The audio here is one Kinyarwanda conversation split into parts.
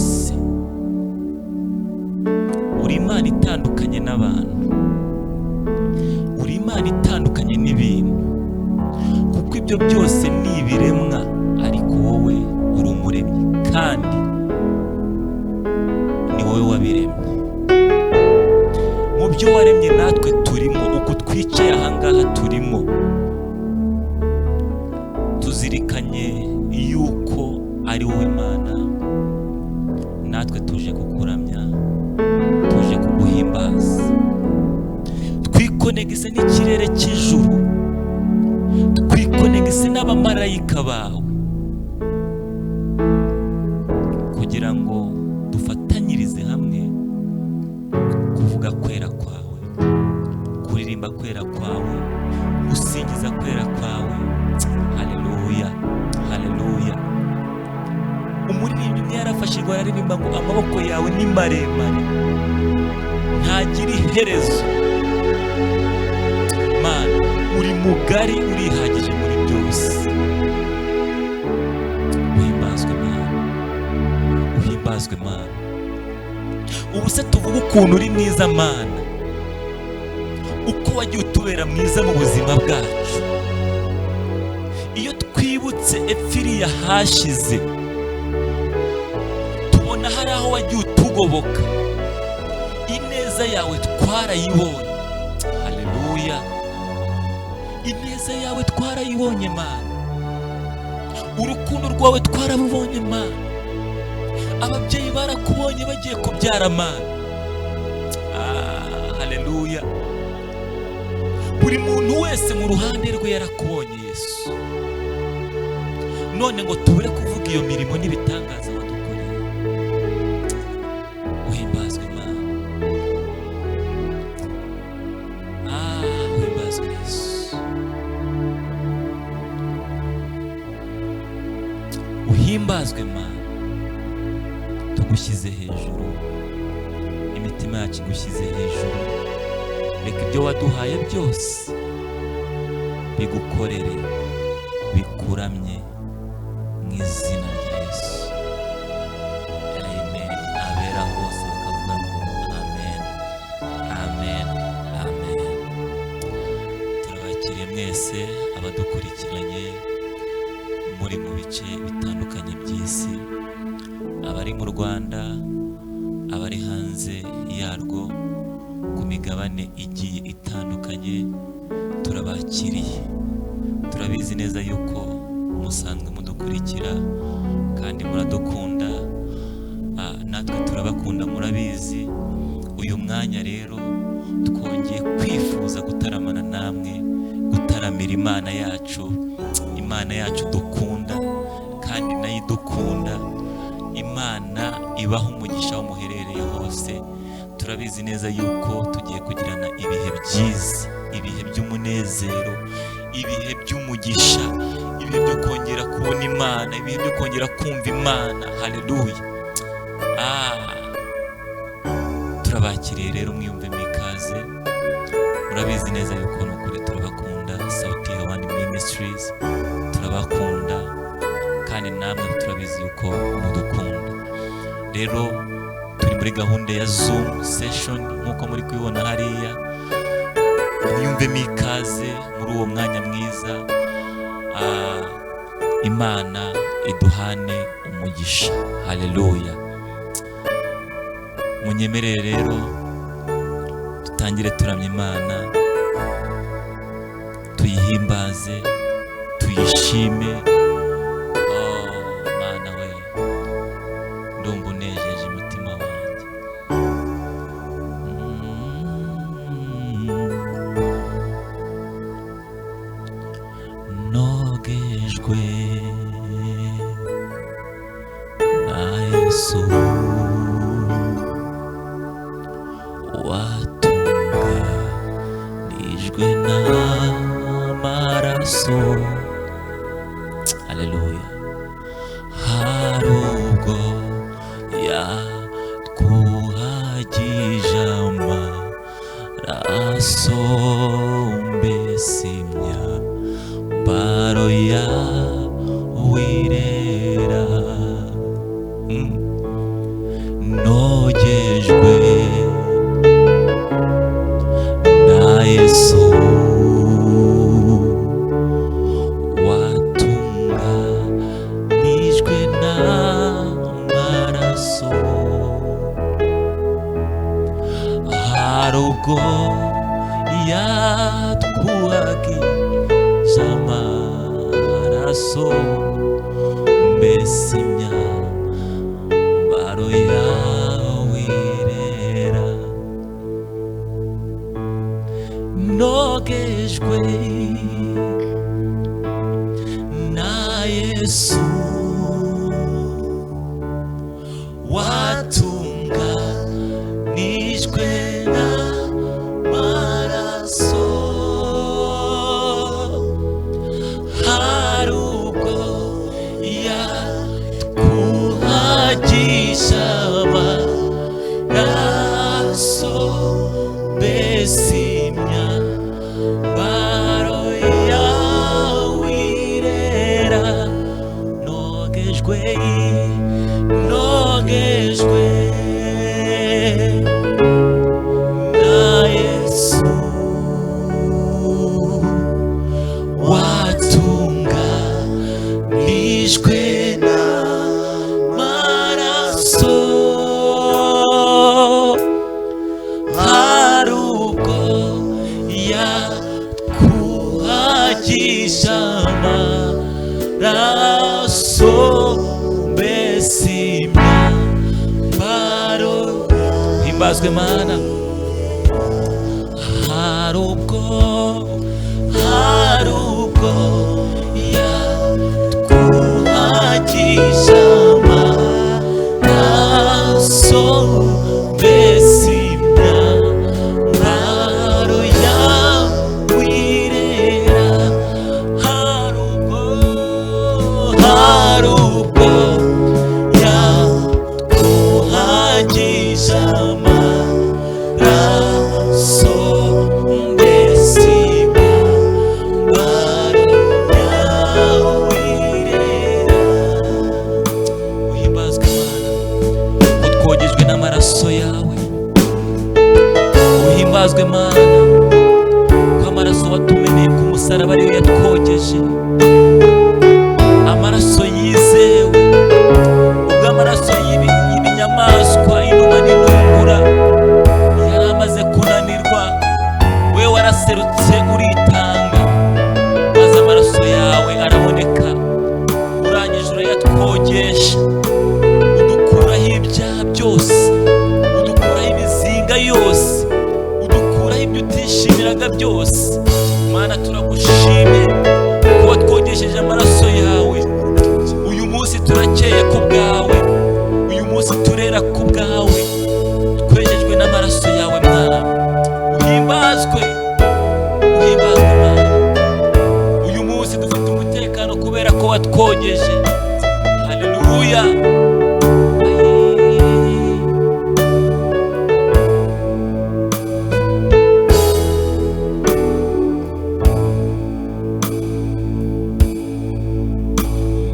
byose. Uri Imana itandukanye n'abantu, uri Imana itandukanye n'ibintu, kuko ibyo byose ni ibiremwa, ariko wowe uri umuremyi kandi ni wowe wabiremye. Mu byo waremye natwe turimo, uko twicaye ahangaha turimo, tuzirikanye yuko ari wowe Mana. Natwe tuje kukuramya, tuje kuguhimbaza, twikonegise n'ikirere cy'ijuru, twikonegise n'abamarayika bawe, kugira ngo dufatanyirize hamwe kuvuga kwera kwawe, kuririmba kwera kwawe, gusingiza kwera kwawe. Haleluya, haleluya. Umuririmbyi umwe yarafashijwe araririmba ngo amaboko yawe ni maremare, ntagira iherezo. Mana, uri mugari, urihagije muri byose. Uhimbazwe Mana, uhimbazwe Mana. Ubu se tuvuga ukuntu uri mwiza Mana, uko wagiye utubera mwiza mu buzima bwacu. Iyo twibutse epfiriya hashize, tubona hari aho wagiye utugoboka, ineza yawe twarayibonye. Haleluya, ineza yawe twarayibonye Mana, urukundo rwawe twarabubonye Mana, ababyeyi barakubonye bagiye kubyara Mana. Haleluya, buri muntu wese mu ruhande rwe yarakubonye Yesu. None ngo tubure kuvuga iyo mirimo n'ibitangaza wadukoreye. Uhimbazwe Mana, uhimbazwe Yesu, uhimbazwe Mana. Tugushyize hejuru, imitima yacu igushyize hejuru. Reka ibyo waduhaye byose bigukorere, bikuramye mu izina rya Yesu. Amen. Abera hose bakavuga ngo amen, amen, amen. Turabakiriye mwese abadukurikiranye muri mu bice bitandukanye by'isi, abari mu Rwanda, abari hanze yarwo, ku migabane igiye itandukanye, turabakiriye. Turabizi neza yuko musanzwe mudukurikira kandi muradukunda, natwe turabakunda, murabizi. Uyu mwanya rero twongeye kwifuza gutaramana namwe, gutaramira Imana yacu, Imana yacu dukunda kandi nayo idukunda. Imana ibaha umugisha aho muherereye hose. Turabizi neza yuko tugiye kugirana ibihe byiza, ibihe by'umunezero, ibihe by'umugisha, ibihe byo kongera kubona Imana, ibihe byo kongera kumva Imana. Haleluya. Turabakiriye rero, mwiyumve mikaze. Murabizi neza yuko nukuri turabakunda. Sauti ya One Ministries turabakunda, kandi namwe turabizi yuko mudukunda. Rero turi muri gahunda ya Zoom session nkuko muri kubibona hariya. Mwiyumve mikaze muri uwo mwanya mwiza. Imana iduhane umugisha. Haleluya. Munyemerere rero dutangire turamya Imana, tuyihimbaze, tuyishime. Mana we, ndumva unejeje umutima wanjye. Nogejwe na Yesu, watunganijwe n'amaraso. Haleluya. Hari ubwo yatwuhagije amaraso, mbese imyambaro yawe irera. nogejwe na Yesu watunganijwe n'amaraso. Hari ubwo yatwuhagije amaraso, mbese imyambaro yawe irera. Nogejwe na Yesu watunganijwe n'amaraso. Hari ubwo yatwuhagije amaraso, mbese imyambaro yawe irera. Nogejwe na Yesu watunganijwe n'amaraso. Hari ubwo yatwuhagije amaraso, mbese imyambaro. Himbazwe Mana. Hari ubwo yatwuhagije amaraso, mbese imyambaro yawe irera. Hari ubwo yatwuhagije amaraso, mbese imyambaro yawe irera. Uhimbazwe Mana ko twogejwe n'amaraso yawe. Uhimbazwe Mana ko amaraso watumeneye ku musaraba ariyo yatwogeje, amaraso yizewe. Ubwo amaraso y'ibinyamaswa, inuma n'intungura yaramaze kunanirwa, we waraserutse uritanga, maze amaraso yawe araboneka, urangije urayatwogesha, udukuraho ibyaha byose, udukuraho imizinga yose, udukuraho ibyo utishimiraga byose. Mana, turagushimye ko watwogesheje amaraso yawe. Uyu munsi turakeye ku bwawe, uyu munsi turera ku bwawe, twejejwe n'amaraso yawe Mwana. Uhimbazwe Mana. Uyu munsi dufite umutekano kubera ko watwogeje. Haleluya.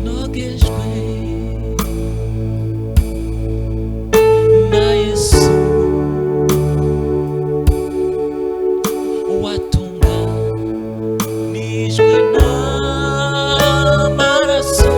Nogejwe na Yesu watunganijwe n'amaraso.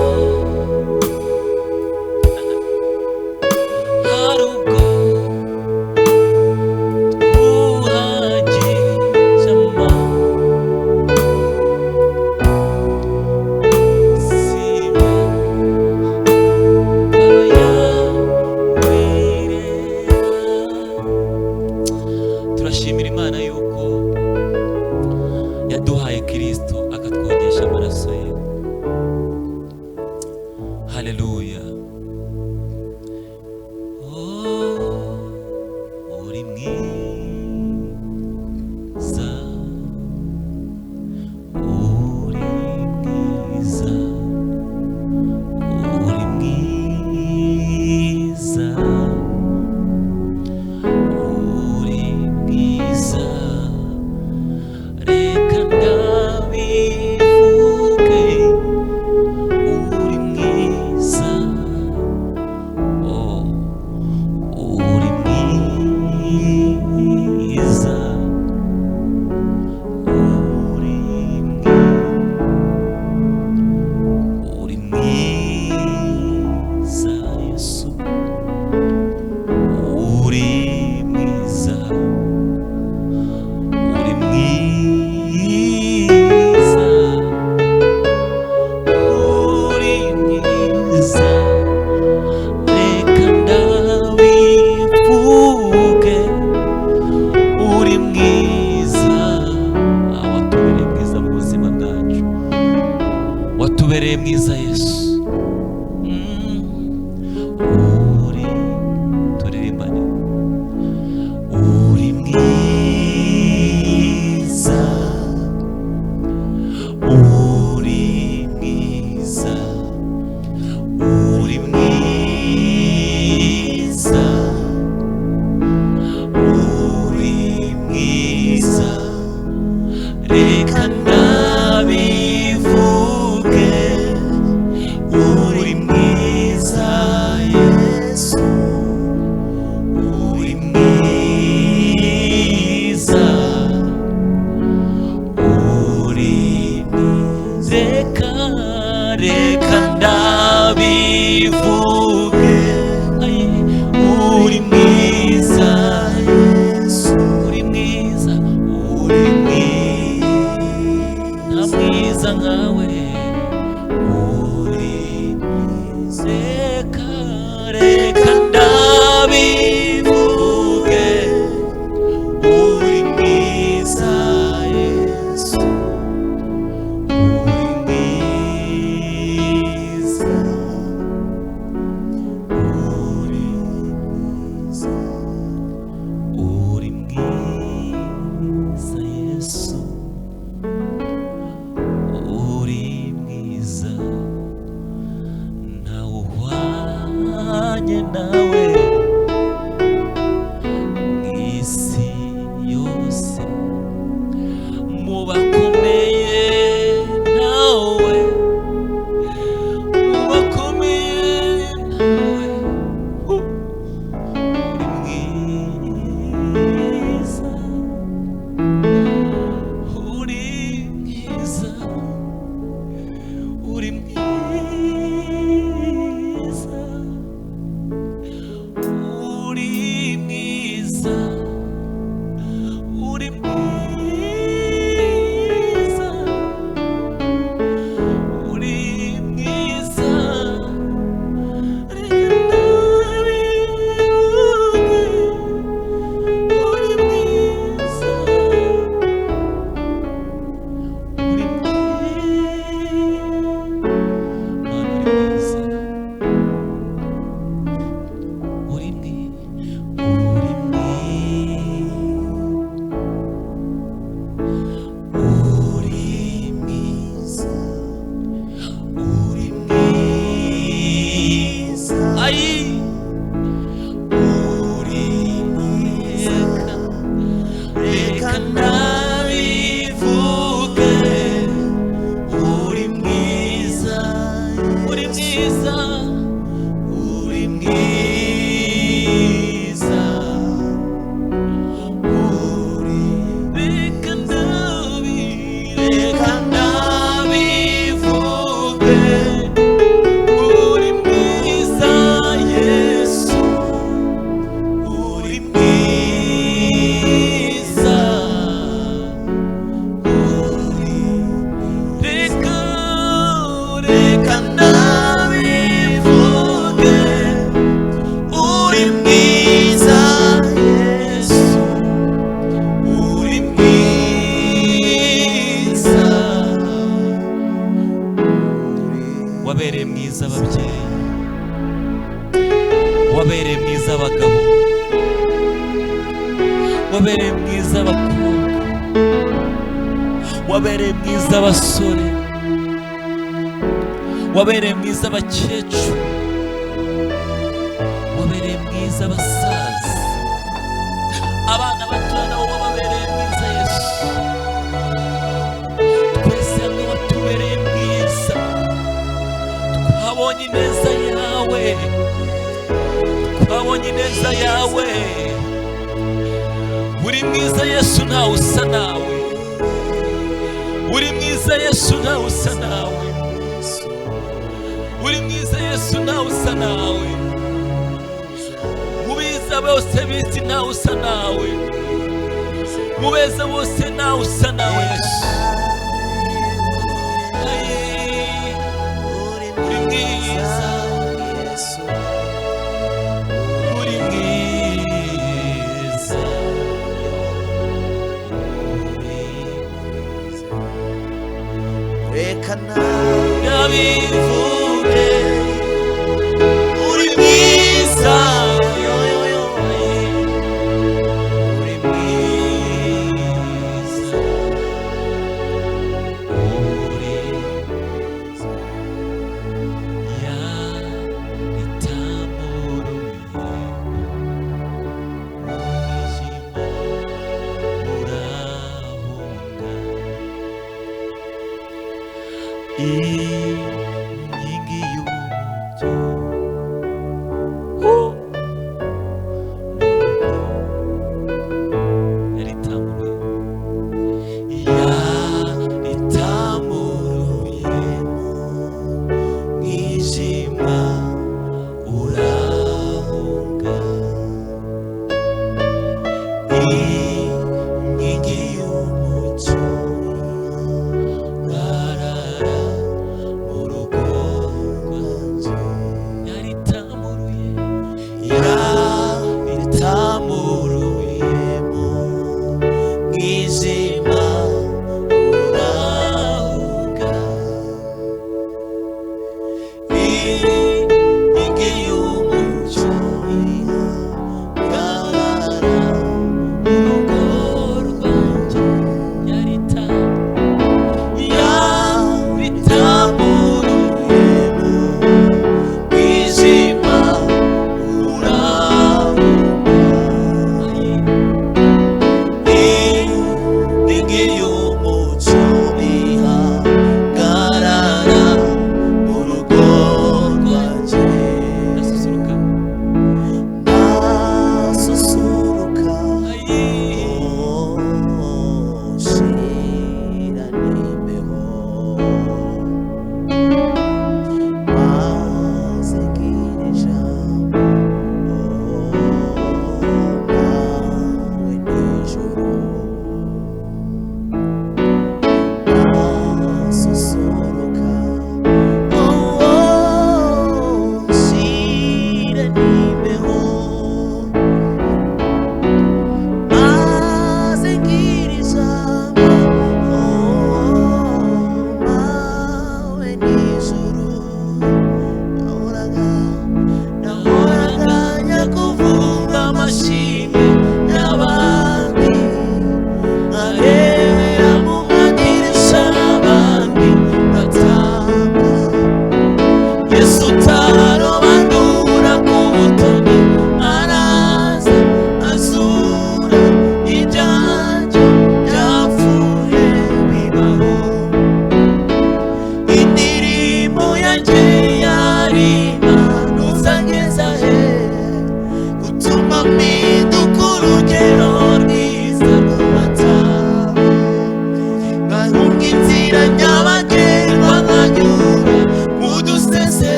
wabereye mwiza abakobwa, wabereye mwiza abasore, wabereye mwiza abakecuru, wabereye mwiza abasaza, abana batoya nabo wababereye mwiza Yesu. Twese hamwe watubereye mwiza, twabonye ineza yawe, twabonye ineza yawe. Uri mwiza Yesu, ntawe usa nawe. Uri mwiza Yesu, ntawe usa nawe. Uri mwiza Yesu, ntawe usa nawe. Mu biza bose bisi ntawe usa nawe. Mu beza bose ntawe usa nawe Yesu. Uri mwiza, uri mwiza, reka nabivuge. Uri mwiza, uri mwiza,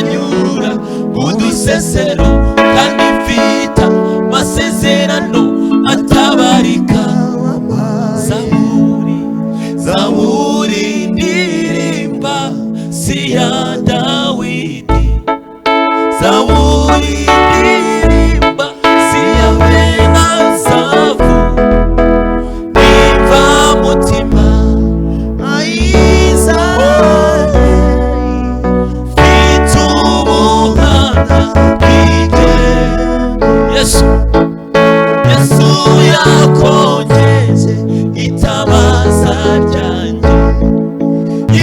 nyura udusesero kandi mfita masezerano atabarika. Zaburi ndirimba si ya Dawidi, Zaburi ndirimba si ya bene Asafu, nimva mutima Yesu yakongeje itabaza ryanjye,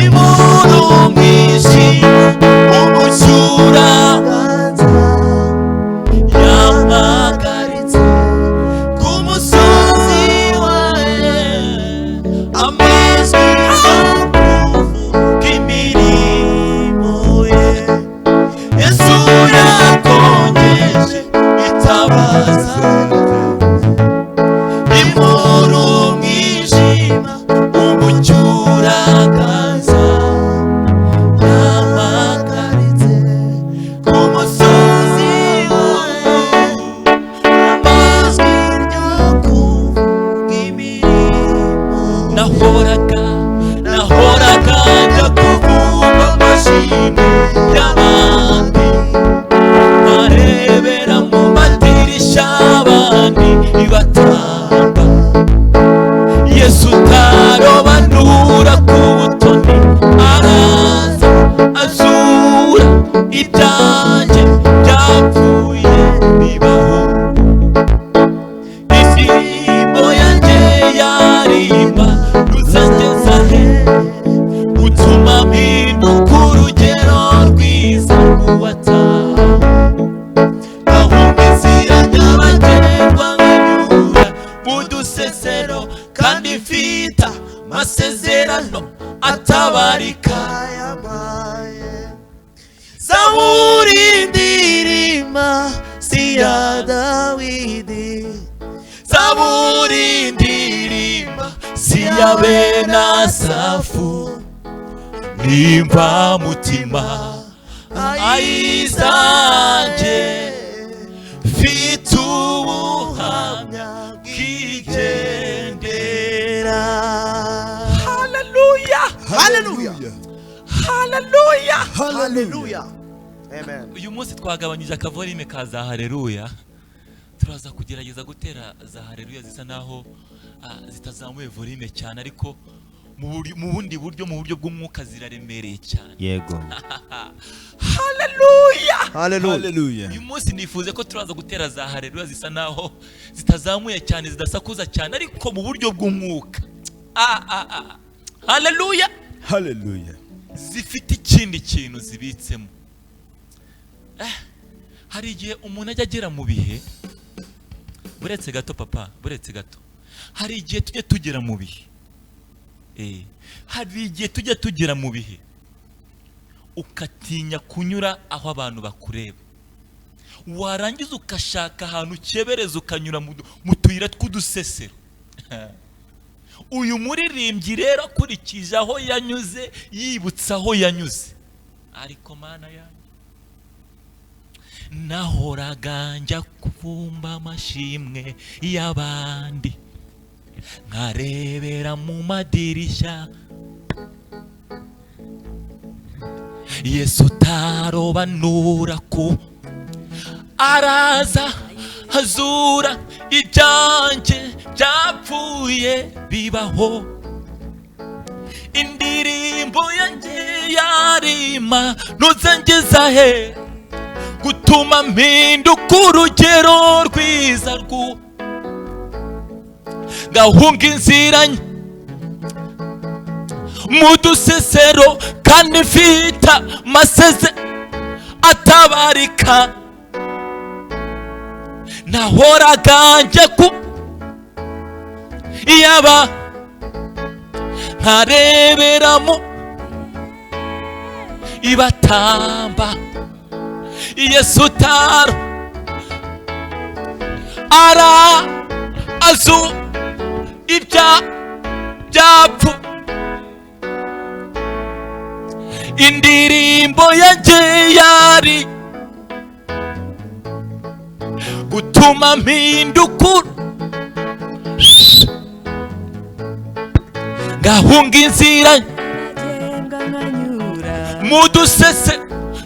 imuru mwishima umucyura yampagaritse ku musozi wawe, amazwi akuvuga imirimo ye. Yesu yakongeje itabaza imuru mwijima umucyuragaza, yampagaritse ku musozi wawe, amazwi yo kuvuga imirimo. Nahoraga njya kuvuga amashimwe y'abandi, barebera mu madirishya abandi batamba. Yesu utarobanura ku butoni, araza azura ibyanjye byapfuye bibaho. Indirimbo yanjye yarimba ruzangeza he, utuma mpinduka urugero rwiza rw'uwataha. Ahumba inzira nyabagendwa nkanyura mu dusesero kandi mfita masezerano atabarika. Zaburi ndirimba si ya Dawidi, Zaburi ndirimba si ya bene Asafu, nimva mutima ayizanjye, mfite ubuhamya bwigendera. Hallelujah, Hallelujah. hallelujah, Hallelujah. Amen. uyu munsi twagabanyije akavorime ka za haleluya, turaza kugerageza gutera za haleluya zisa naho zitazamuye volume cyane, ariko mu bundi buryo, mu buryo bw'umwuka ziraremereye cyane. Yego. Hallelujah, Hallelujah. uyu munsi nifuze ko turaza gutera za haleluya zisa naho zitazamuye cyane, zidasakuza cyane, ariko mu buryo bw'umwuka. Hallelujah, Hallelujah. zifite ikindi kintu zibitsemo. Hari igihe umuntu ajya agera mu bihe, buretse gato papa, buretse gato, hari igihe tujya tugera mu bihe, hari igihe tujya tugera mu bihe ukatinya kunyura aho abantu bakureba, warangiza ukashaka ahantu ukebereza ukanyura mu tuyira tw'udusesero. Uyu muririmbyi rero akurikije aho yanyuze, yibutsa aho yanyuze, ariko mana yanjye, nahoraga njya kubumba amashimwe y'abandi, nkarebera mu madirishya. Yesu utarobanura ku, araza azura ibyanjye byapfuye bibaho. Indirimbo yanjye yarima ntuzangeza he, gutuma mpinduka urugero rwiza ngahunga inzira mu dusesero kandi mfita atabarika. Nahoraga njya ku iyaba nkareberamo ibatamba. Yesu taro ara azu ibyapfu. indirimbo yanjye yari gutuma mpindukura ngahunga inzira mu dusese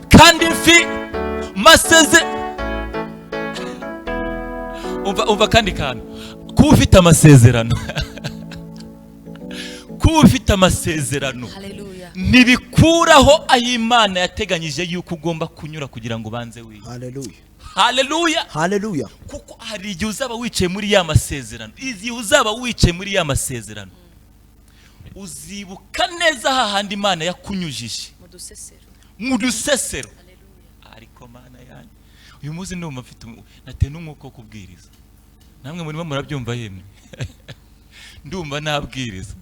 kandi mfi maseze. Umva kandi kantu, kuba ufite amasezerano kuba ufite amasezerano ntibikuraho ay'Imana yateganyije yuko ugomba kunyura kugira ngo banze wiye. Haleluya, haleluya. Kuko hari igihe uzaba wicaye muri ya masezerano, igihe uzaba wicaye muri ya masezerano uzibuka neza hahandi Imana yakunyujije mu dusesero. Ariko Mana yanjye, uyu munsi ndumva mfite nateye n'umwuka wo kubwiriza. Namwe murimo murabyumva yemwe? Ndumva nabwiriza.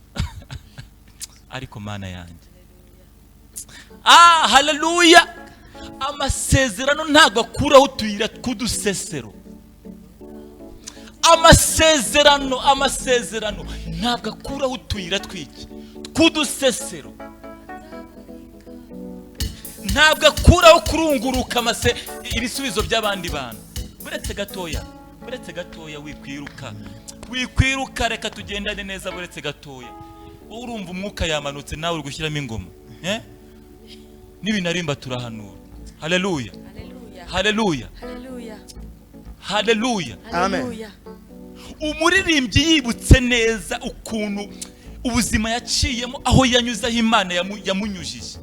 Ariko Mana yanjye, haleluya. Amasezerano ntabwo akuraho utuyira tw'udusesero. Amasezerano ntabwo akuraho utuyira tw'udusesero. Ntabwo akuraho kurunguruka ibisubizo by'abandi bantu. Buretse gatoya wikwiruka, reka tugendane neza. Buretse gatoya, urumva umwuka yamanutse, nawe uri gushyiramo ingoma, n'ibinarimba turahanura. Haleluya, haleluya, haleluya, amen. Umuririmbyi yibutse neza ukuntu ubuzima yaciyemo, aho yanyuze, aho Imana yamunyujije.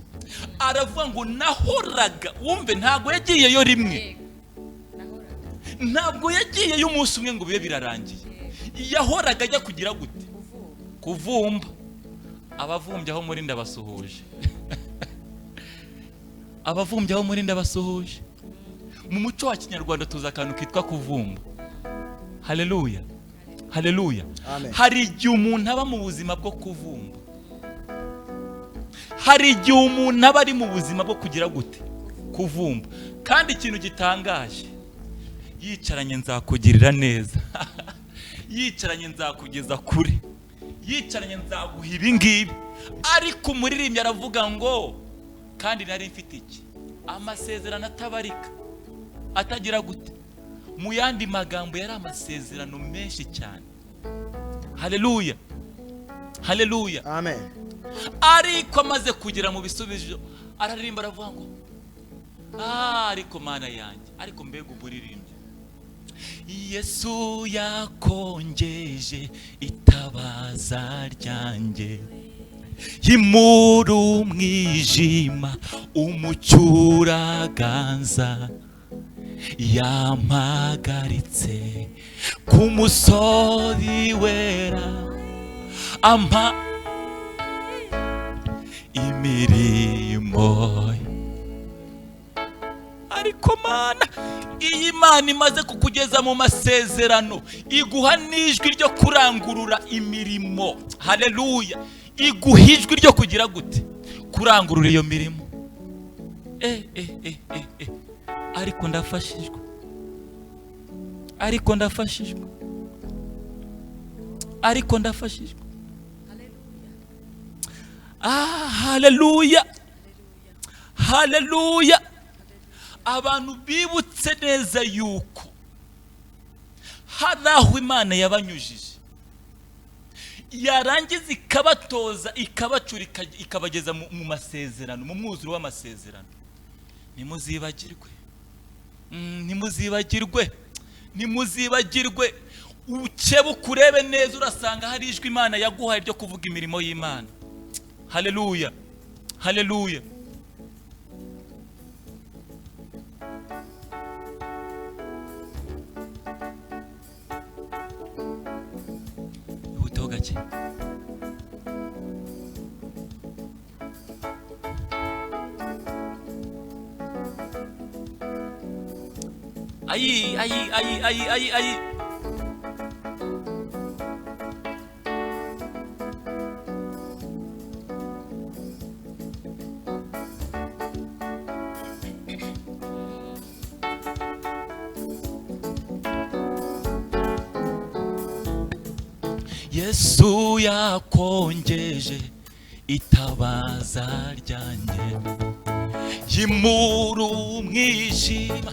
Aravuga ngo nahoraga, wumve, ntabwo yagiyeyo rimwe, ntabwo yagiyeyo umunsi umwe ngo bibe birarangiye. Yahoraga ajya kugira gute? Kuvumba. Abavumbye aho muri ndabasuhuje. Abavumbye aho muri ndabasuhuje. Mu muco wa Kinyarwanda tuza akantu kitwa kuvumba. Haleluya, haleluya. Hari igihe umuntu aba mu buzima bwo kuvumba, hari igihe umuntu aba ari mu buzima bwo kugira gute? Kuvumba. Kandi ikintu gitangaje, yicaranye nzakugirira neza. Yicaranye nzakugeza kure. Yicaranye nzaguha ibi ngibi. Ariko umuririmbyi aravuga ngo kandi nari mfite iki? Amasezerano atabarika, atagira gute? Mu yandi magambo yari amasezerano menshi cyane. Haleluya, haleluya, amen. Ariko amaze kugera mu bisubizo araririmba, aravuga ngo ariko Mana yanjye, ariko mbega uburirimbyi. Yesu yakongeje itabaza ryanjye, yimura umwijima umucyo uraganza, yampagaritse ku musozi wera, ampa imirimo. Ariko Mana, iyi Mana imaze kukugeza mu masezerano, iguha n'ijwi ryo kurangurura imirimo. Haleluya. Iguha ijwi ryo kugira gute? Kurangurura iyo mirimo. Ariko ndafashijwe, ariko ndafashijwe, ariko ndafashijwe. Haleluya, haleluya. Abantu bibutse neza yuko hari aho Imana yabanyujije, yarangiza ikabatoza, ikabacurika, ikabageza mu masezerano, mu mwuzuro w'amasezerano. Nimuzibagirwe, nimuzibagirwe, nimuzibagirwe. Ukebuka urebe neza, urasanga hari ijwi Imana yaguhaye ryo kuvuga imirimo y'Imana. Haleluya, haleluya. Utogake. Ai. Yesu yakongeje itabaza ryanjye, yimura umwijima,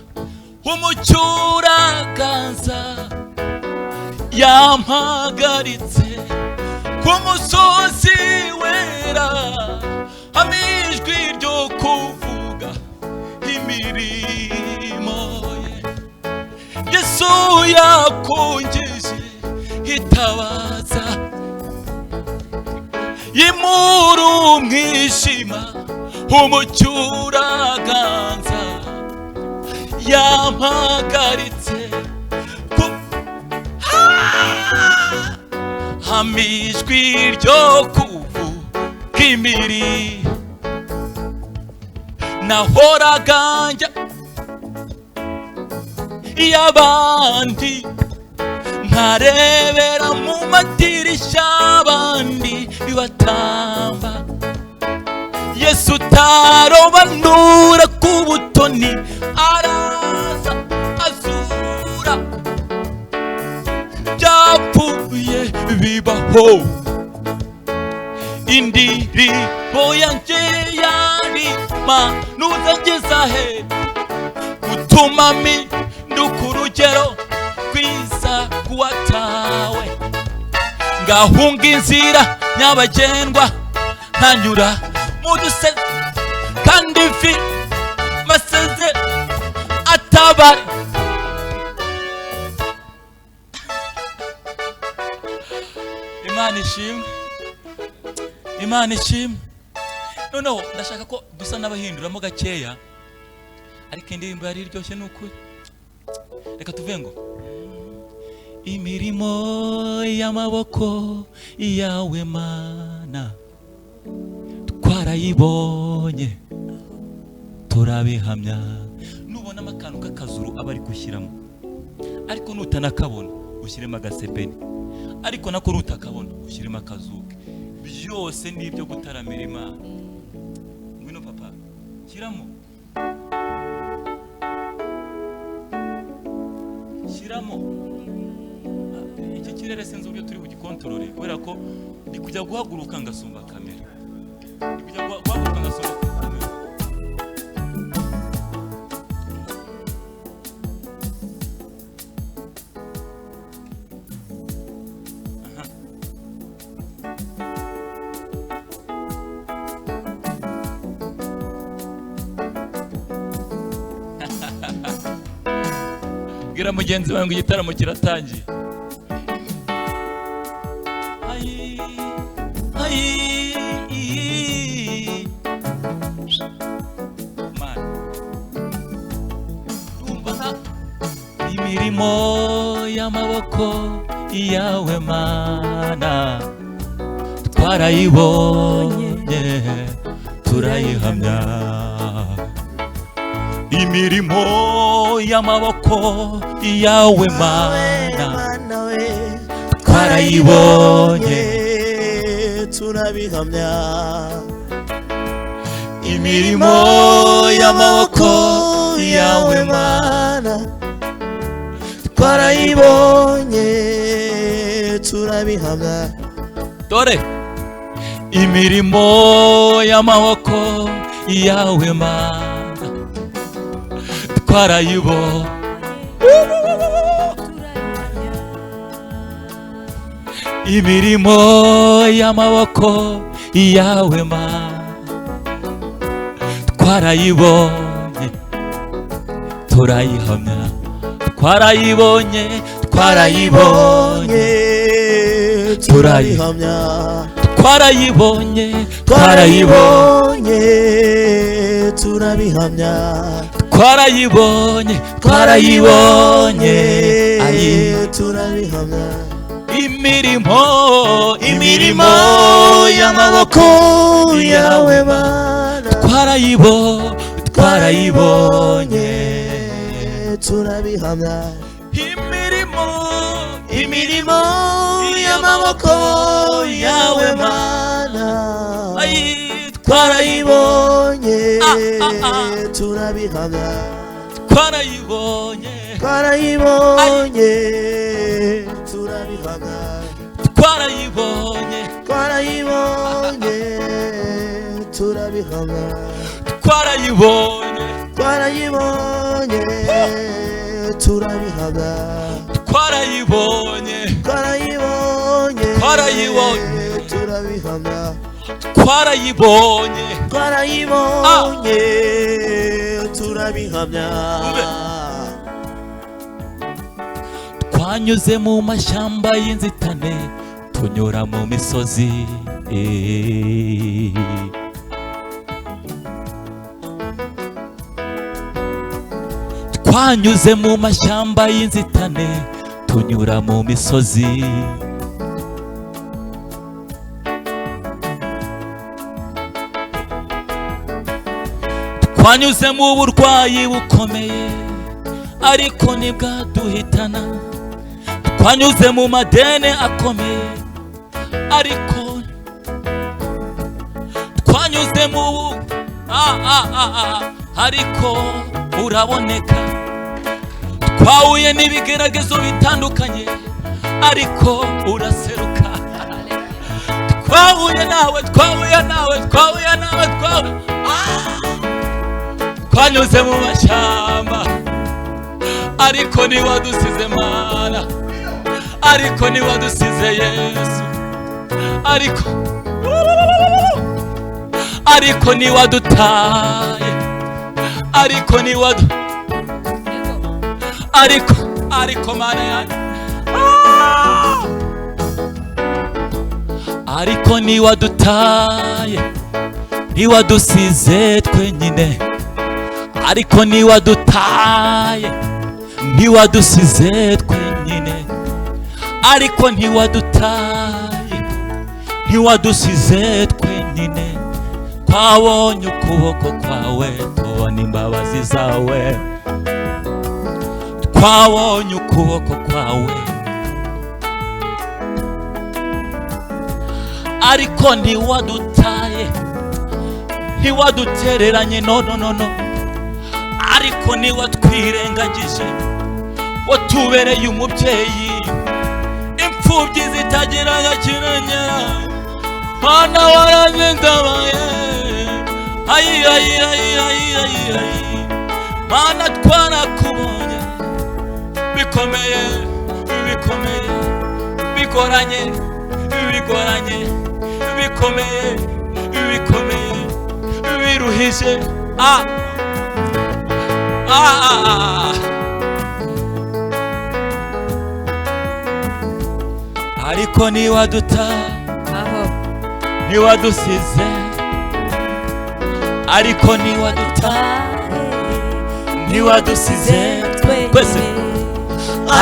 umucyo uraganza, yampagaritse ku musozi wera, amijwi ryo kuvuga imirimo ye. Yesu yakongeze itabaza, yimura umwijima, umucyo uraganza, yampagaritse amijwi ryo kuvuga imirimo. Nahoraga njya y'abandi, nkarebera mu madirishya abandi batamba. Yesu utarobanura ku butoni, araza azura byapfuye bibaho. Indirimbo yanjye yarimanuza ngeza he, gutuma mpinduka urugero rwiza kuwatawe. Ngahunga inzira nyabagendwa, nkanyura mu duseze kandi maseze atabara. Imana ishimwe, Imana ishimwe. Noneho ndashaka ko dusa n'abahinduramo gakeya, ariko indirimbo yari iryoshye n'ukuri. Reka tuvuge ngo imirimo y'amaboko yawe Mana twarayibonye turabihamya. Nubona akantu k'akazuru aba ari gushyiramo, ariko nutanakabona ushyiremo agasepeni, ariko nako nutakabona ushyiremo akazuke. Byose ni ibyo gutaramira Imana. Ngwino papa, shyiramo, shyiramo. Iki kirere sinzi uburyo turi bugikontorore, kubera ko ndi kujya guhaguruka ngasumba kamera, ndi kujya guhaguruka ngasumba kamera. Bwira mugenzi wangu igitaramo kiratangiye. Imirimo y'amaboko yawe Mana twarayibonye turayihamya. Imirimo y'amaboko yawe Mana twarayibonye turabihamya. Imirimo y'amaboko yawe Mana twarayibonye turabihamya. Dore imirimo y'amaboko yawe Mana twarayibonye. Imirimo y'amaboko yawe Mana twarayibonye turayihamya. Twarayibonye, twarayibonye turabihamya. Twarayibonye, twarayibonye turabihamya. Twarayibonye, twarayibonye turabihamya. Imirimo y'amaboko yawe Mana twarayibonye turabihamya. Imirimo y'amaboko yawe Mana twarayibonye turabihamya. twarayibonye turabihamya. twarayibonye twarayibonye turabihamya twarayibonye twarayibonye turabihamya twarayibonye twarayibonye twarayibonye turabihamya twarayibonye twarayibonye turabihamya twanyuze mu mashyamba y'inzitane tunyura mu misozi twanyuze mu mashyamba y'inzitane tunyura mu misozi twanyuze mu burwayi bukomeye ariko ntibwaduhitana twanyuze mu madene akomeye ariko twanyuze mu ariko uraboneka twahuye n'ibigeragezo bitandukanye ariko uraseruka twahuye nawe twanyuze mu mashyamba ariko ntiwadusize Mana ariko ntiwadusize Yesu ariko ntiwadutaye ariko Mana yanjye ariko ntiwadutaye ntiwadusize twenyine ariko ntiwadutaye ntiwadusize twenyine ariko ntiwadutaye ntiwadusize twenyine twabonye ukuboko kwawe tubona imbabazi zawe twabonye ukuboko kwawe ariko ntiwadutaye ntiwadutereranye no ariko ntiwatwirengagije watubereye umubyeyi imfubyi zitagira agakirengera Mana warazitabaye Mana twarakubonye bikomeye bigoranye bikomeye biruhije ariko ntiwadusize ariko ntiwadusize twese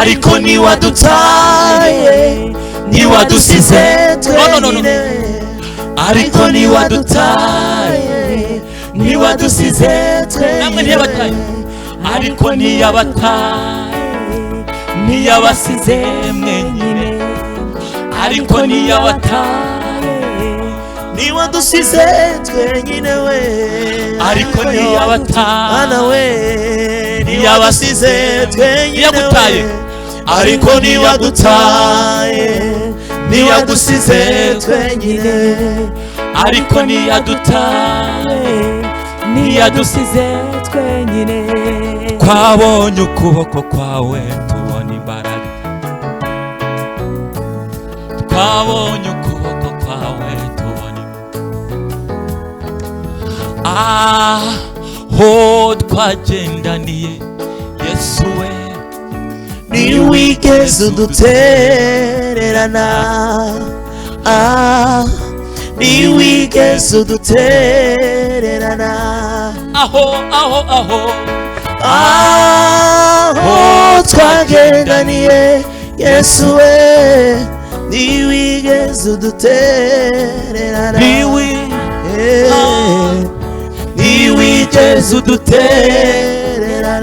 ariko ntiwadutaye ntiwadusize twenyine ariko ntiwadutaye ntiwadusize twenyine ariko ntiyabasize mwenyine ariko ntiwadusize twenyine we ariko Mana we ntiyabasize twenyine we ariko ntiwadutaye ntiyadusize twenyine ariko ntiyadusize twenyine twabonye ukuboko kwawe tubona imbaraga twabonye ukuboko kwawe tubona aho twagendaniye Yesu we ntiwigeze udutererana ntiwigeze udutererana aho twagendaniye Yesu we ntiwigeze udutererana ntiwigeze udutererana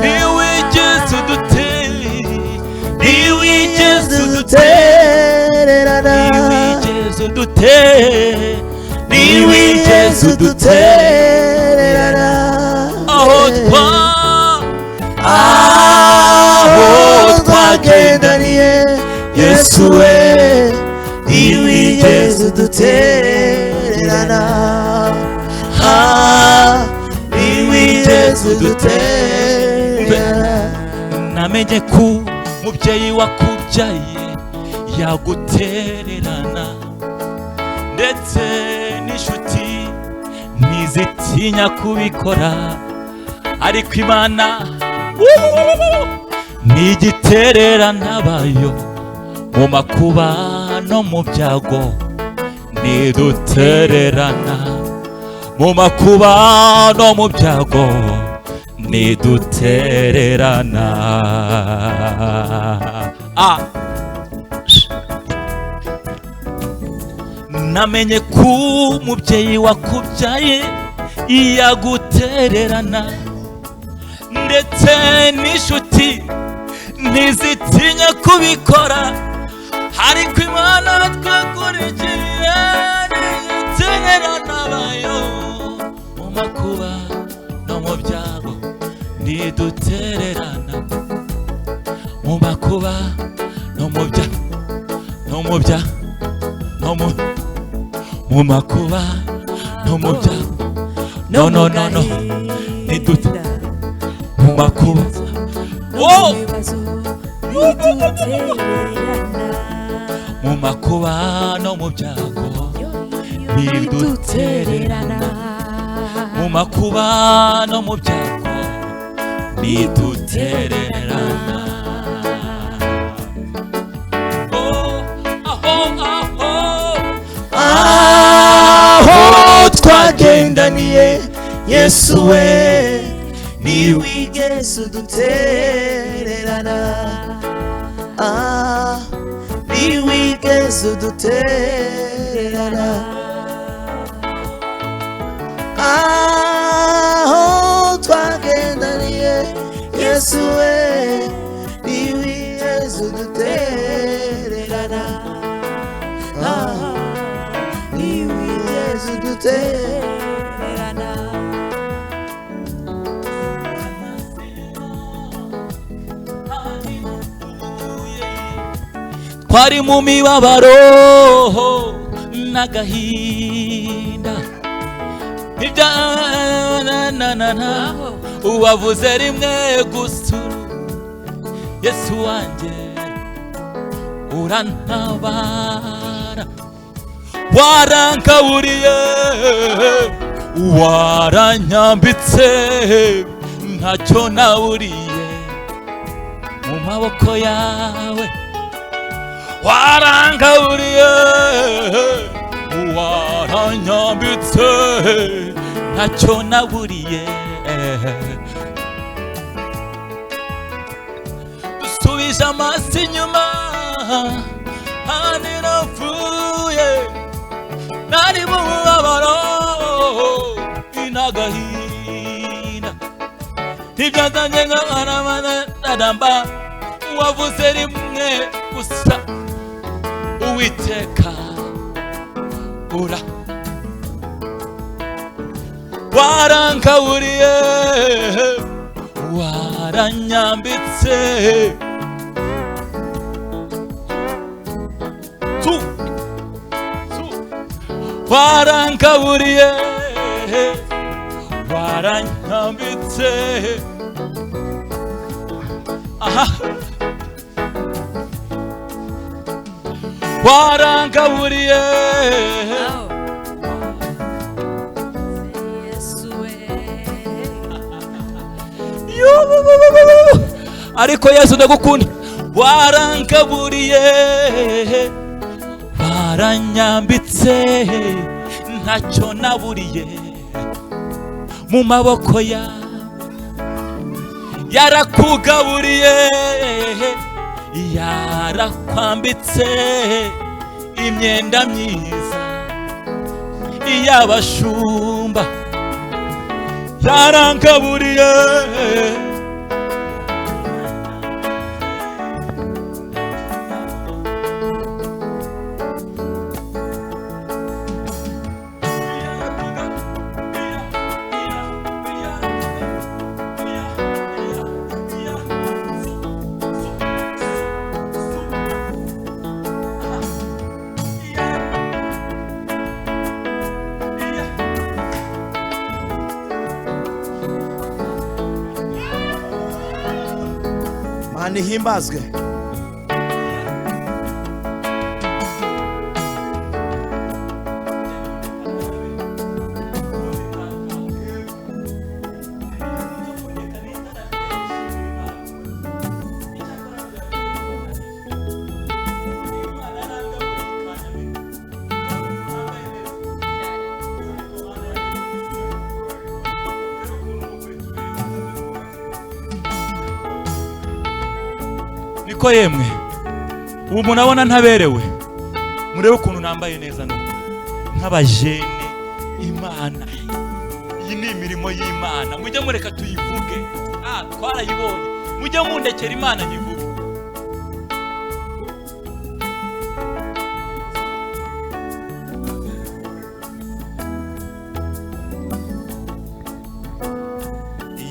ntiwigeze udutererana aho twagendaniye Yesu we ntiwigeze udutererana ntiwigeze udutererana. namenye ko umubyeyi wakubyaye yagutererana, ndetse n'inshuti ntizitinya kubikora, ariko Imana ntigitererana abayo mu makuba no mu byago, ntidutererana mu makuba no mu byago, ntidutererana. namenye ko umubyeyi wakubyaye yagutererana, ndetse n'inshuti ntizitinya kubikora, ariko Imana twakurikiye ntigitererana abayo mu makuba no mu byago, ntidutererana mu makuba no mu byago, no mu byago, no mu makuba no mu byago, no ntidutererana mu makuba. Mu makuba no mu byago ntidutererana, mu makuba no mu byago ntidutererana. aho twagendaniye Yesu we, ntiwigeze udutererana. ntiwigeze udutererana. aho twagendaniye Yesu we, ntiwigeze udutererana. ntiwigeze udutererana. twari mu mibabaro n'agahinda, uwavuze rimwe gusa, Yesu wanjye urantabara, warankaburiye waranyambitse, ntacyo naburiye mu maboko yawe, warangaburiye waranyambitse, ntacyo naburiye. dusubije amaso inyuma, hano navuye, nari mu mubabaro n'agahinda, ntibyazanye nk'abanadamba, wavuze rimwe gusa, Uwiteka warankaburiye waranyambitse, warankaburiye waranyambitse. warangaburiye ariko Yesu ndagukunda, warangaburiye waranyambitse, ntacyo naburiye mu maboko yawe, yarakugaburiye yarakwambitse imyenda myiza iy'abashumba, yarangaburiye Imana ihimbazwe. Niko yemwe ubu munabona ntaberewe, murebe ukuntu nambaye neza no nk'abajene. Imana iyi ni imirimo y'Imana, mujye mureka tuyivuge. Twarayibonye, mujye mundekera Imana nyivuge.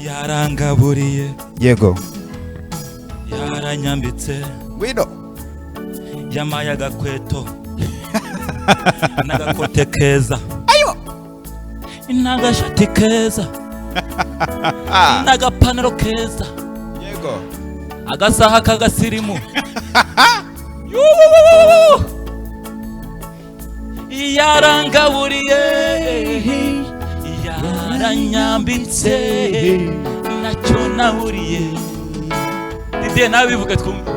Yarangaburiye, Yego. yaranyambitse, Wido. yamaye agakweto n'agakote keza, n'agashati keza, n'agapantaro keza, Yego. agasaha k'agasirimu. Yarangaburiye, yaranyambitse, nacyo naburiye. Didier nawe bivuga twumve.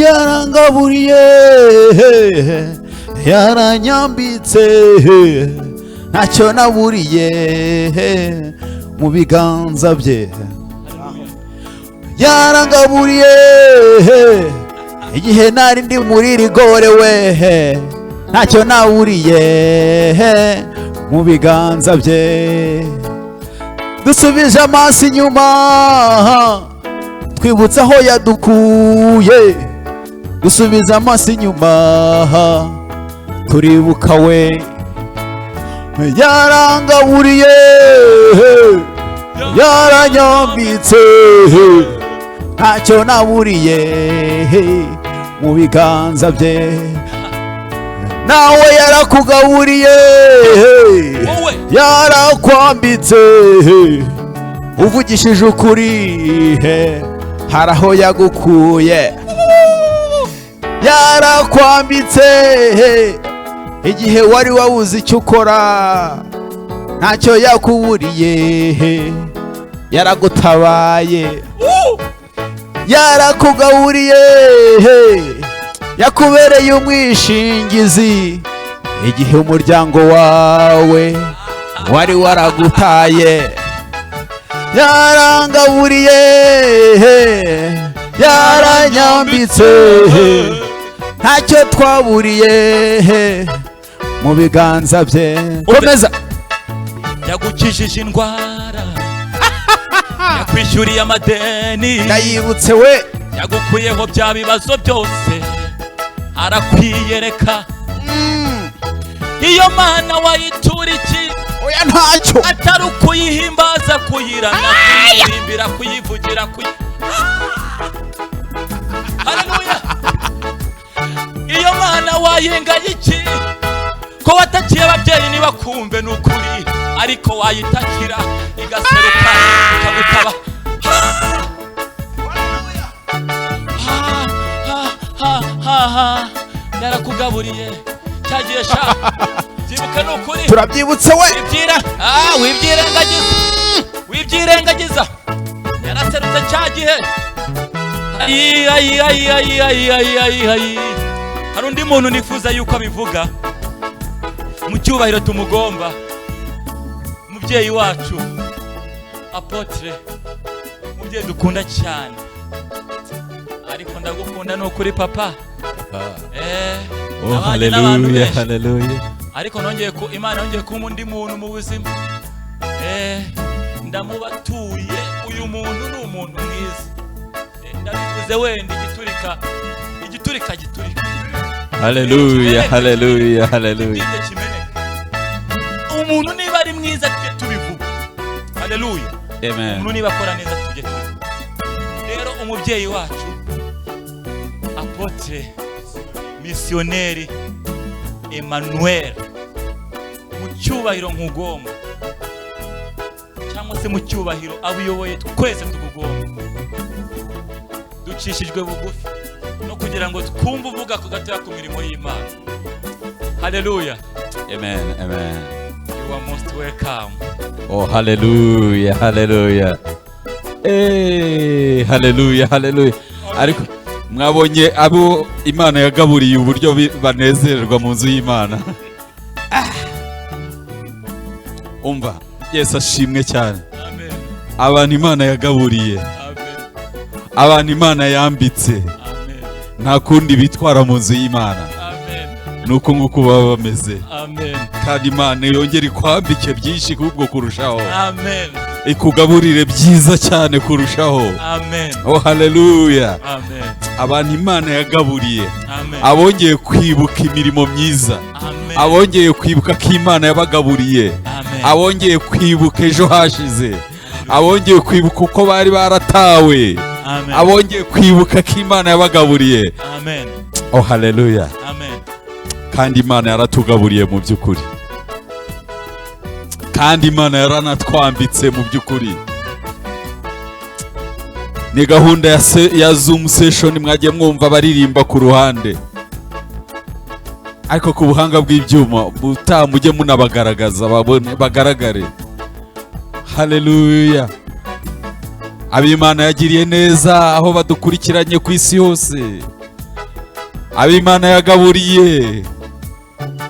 yarangaburiye yaranyambitse ntacyo naburiye mu biganza bye. Yarangaburiye igihe nari ndi muri rigore we, ntacyo naburiye mu biganza bye. Dusubije amaso inyuma twibutse aho yadukuye, dusubiza amaso inyuma turibuka we. Yarangaburiye yaranyambitse ntacyo naburiye mu biganza bye. Nawe yarakugaburiye yarakwambitse, uvugishije ukuri hari aho yagukuye. Yarakwambitse igihe wari wabuze icyo ukora, ntacyo yakuburiye, yaragutabaye. Yarakugaburiye yakubereye umwishingizi igihe umuryango wawe wari waragutaye. Yarangaburiye yaranyambitse ntacyo twaburiye mu biganza bye. Komeza. Yagukijije indwara, yakwishyuriye amadeni, ndayibutse we. yagukuyeho bya bibazo byose, arakwiyereka. Iyo Mana wayitura iki? Oya ntacyo atari ukuyihimbaza, kuyiramya, kuyirimbira, kuyivugira, Haleluya. Iyo Mana wayenga iki? Ko watakiye ababyeyi nibakumve n'ukuri, ariko wayitakira igaseruka ikagutaba. Yarakugaburiye cyagiye sha, byibuke n'ukuri. turabyibutse we. Wibyirengagiza. Yaraserutse cyagihe. Hari undi muntu nifuza yuko abivuga mu cyubahiro tumugomba, umubyeyi wacu Apotre, umubyeyi dukunda cyane. Ariko ndagukunda n'ukuri papa. Hallelujah, hallelujah. Ariko Imana yongeye kuba undi muntu mu buzima. Ndamubatuye, uyu muntu ni umuntu mwiza. Ndabivuze wenda igiturika. Hallelujah, hallelujah, hallelujah. Umuntu niba ari mwiza tujye tubivuga. Hallelujah. Amen. Umuntu niba akora neza tujye tubivuga. Rero umubyeyi wacu Apotre Missionnaire Emmanuel, mu cyubahiro nkugomba, cyangwa se mu cyubahiro abo uyoboye twese tugugomba. ducishijwe bugufi no kugira ngo twumve uvuga ku gatoya ku mirimo y'Imana. Hallelujah. Amen. Amen. You are most welcome. Oh, hallelujah. Hallelujah. Hallelujah. Hallelujah. Ariko mwabonye abo Imana yagaburiye uburyo banezererwa mu nzu y'Imana. Umva, Yesu ashimwe cyane. Amen. Abantu Imana yagaburiye. Amen. Abantu Imana yambitse. Amen. Nta kundi bitwara mu nzu y'Imana. Amen. Nuko nguko baba bameze. Amen. Kandi Imana yongera ikwambike byinshi kubwo kurushaho. Amen. Ikugaburire byiza cyane kurushaho. Amen. Oh, hallelujah. Amen. Abantu Imana yagaburiye. Amen. Abongeye kwibuka imirimo myiza. Amen. Abongeye kwibuka ko Imana yabagaburiye. Amen. Abongeye kwibuka ejo hashize. Abongeye kwibuka uko bari baratawe. Amen. Abongeye kwibuka ko Imana yabagaburiye. Amen. Oh, hallelujah. Amen. Kandi Imana yaratugaburiye mu by'ukuri. Kandi Imana yaranatwambitse mu by'ukuri. Ni gahunda ya Zoom session mwagiye mwumva baririmba ku ruhande. Ariko ku buhanga bw'ibyuma mujye munabagaragaza bagaragare. Hallelujah. Abimana yagiriye neza aho badukurikiranye ku isi hose. Abimana yagaburiye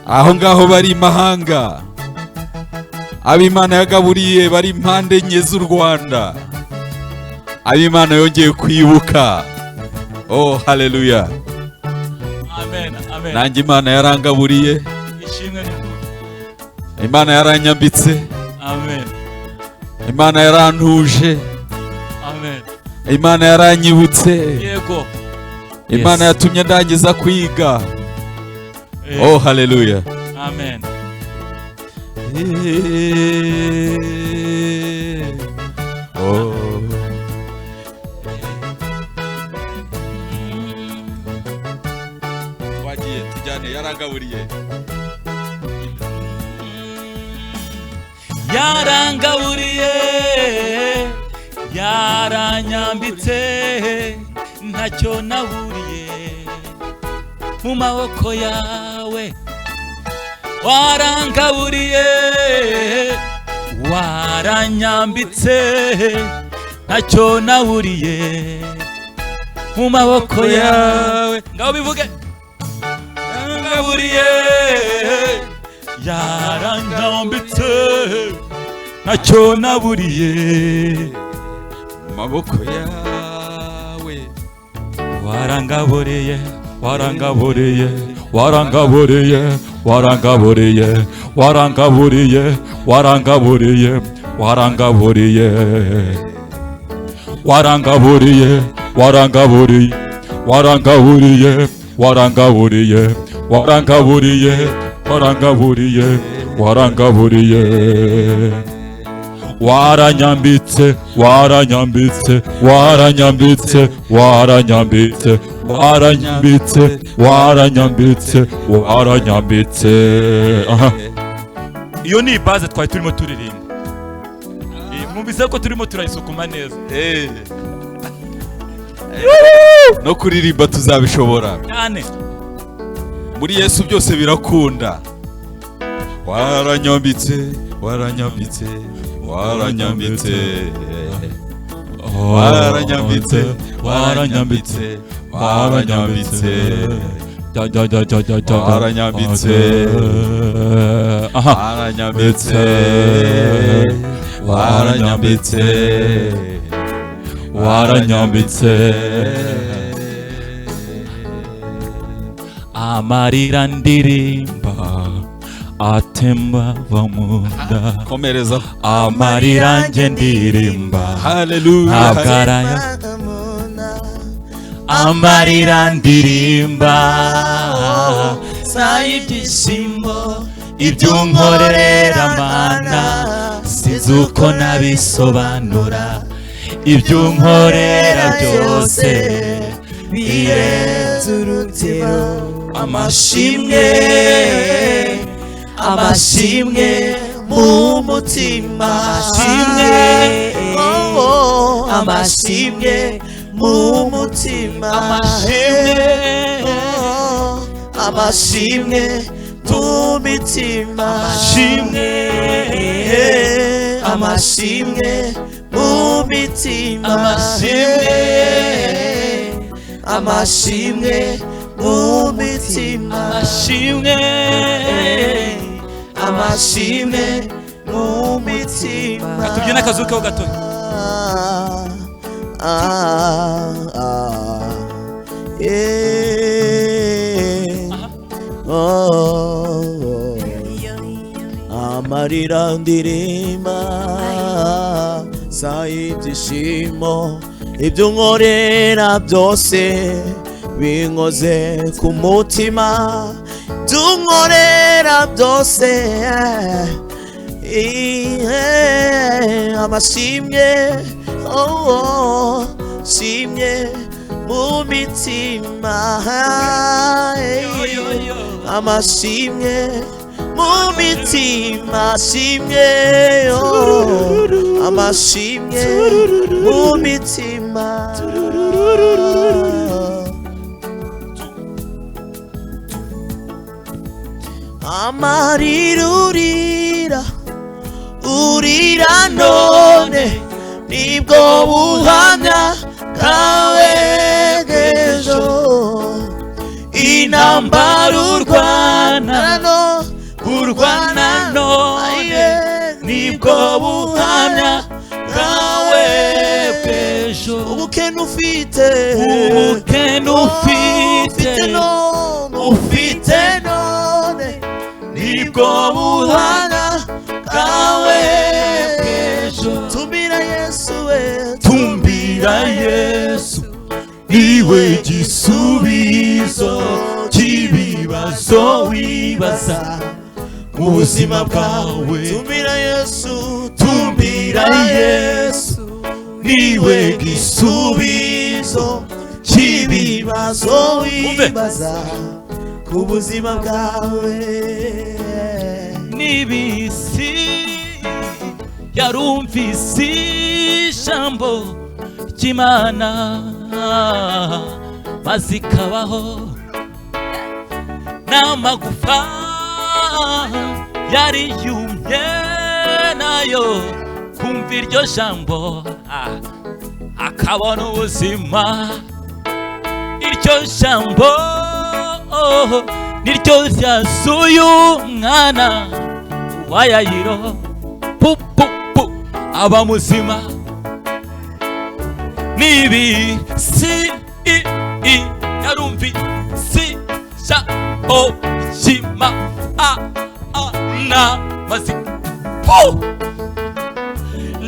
aho ngaho bari imahanga. Abimana yagaburiye bari impande enye z'u Rwanda. Abimana yongeye kwibuka. Oh, hallelujah. Amen. Amen. Nanjye Imana yarangaburiye. Ishimwe n'ukuri. Imana yaranyambitse. Amen. Imana yarantuje. Amen. Imana yaranyibutse. Yego. Imana yatumye ndangiza kwiga. Oh, hallelujah. Amen. Oh. Twagiye tujyane yarangaburiye. Yarangaburiye, yaranyambitse, ntacyo naburiye mu maboko yawe. Warangaburiye, waranyambitse, ntacyo naburiye mu maboko yawe. Ngaho bivuge. Yarangaburiye, yaranyambitse, ntacyo naburiye mu maboko yawe. Warangaburiye, warangaburiye, warangaburiye, warangaburiye, warangaburiye, warangaburiye, warangaburiye, warangaburiye, warangaburiye, warangaburiye, warangaburiye, warangaburiye, warangaburiye, warangaburiye. Waranyambitse, waranyambitse, waranyambitse, waranyambitse, waranyambitse, waranyambitse, waranyambitse. Aha. Iyo ni base twari turimo turirimba. Mwumvise ko turimo turayisukuma neza. No kuririmba tuzabishobora. Cyane. Muri Yesu byose birakunda. Waranyambitse, waranyambitse, waranyambitse, waranyambitse, waranyambitse, waranyambitse, waranyambitse, waranyambitse, waranyambitse, waranyambitse. Amarira ndirimba atemba vamunda. komereza. Amarira nje ndirimba. Hallelujah. Agaraya. Amarira ndirimba sa ibyishimo ibyo nkorera Mana, sinzi uko nabisobanura. Ibyo nkorera byose birenze urugero. Amashimwe, amashimwe mu mutima amashimwe mu mutima amashimwe mu mitima amashimwe mu mitima amashimwe mu mitima amashimwe mu mitima tubyina akazuka ho gato amarira ndirimba ibyishimo ibyo nkorera byose binkoze ku mutima ibyo nkorera byose amashimwe shimye mu mitima amashimwe mu mitima shimye amashimwe mu mitima amarira urira none nibwo buhamya bwawe bw'ejo intambara urwana none nibwo buhamya bwawe bw'ejo ubukene ufite none nibwo buhamya bwawe bw'ejo tumbira Yesu niwe gisubizo cy'ibibazo wibaza mu buzima bwawe tumbira Yesu niwe gisubizo cy'ibibazo wibaza ku buzima bwawe n'ibisi yarumvise ijambo ry'Imana maze ikabaho n'amagufa yari yumye nayo kumva iryo jambo akabona ubuzima iryo jambo niryo ryasuye umwana wa Yayiro aba muzima n'ibisi yarumvise ijambo ry'Imana maze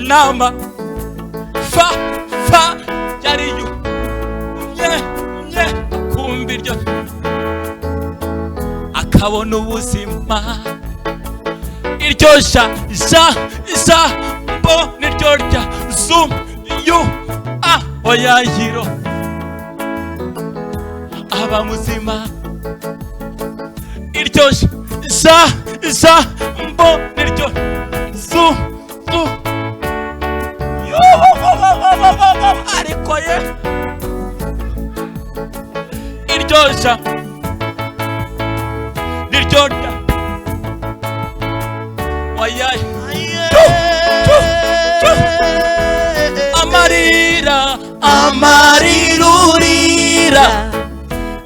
n'amagufa yari yumye kumva iryo akabona ubuzima iryo jambo niryo ryasuye Yayiro aba muzima iryo jambo niryo ariko ye iryo jambo niryo amarira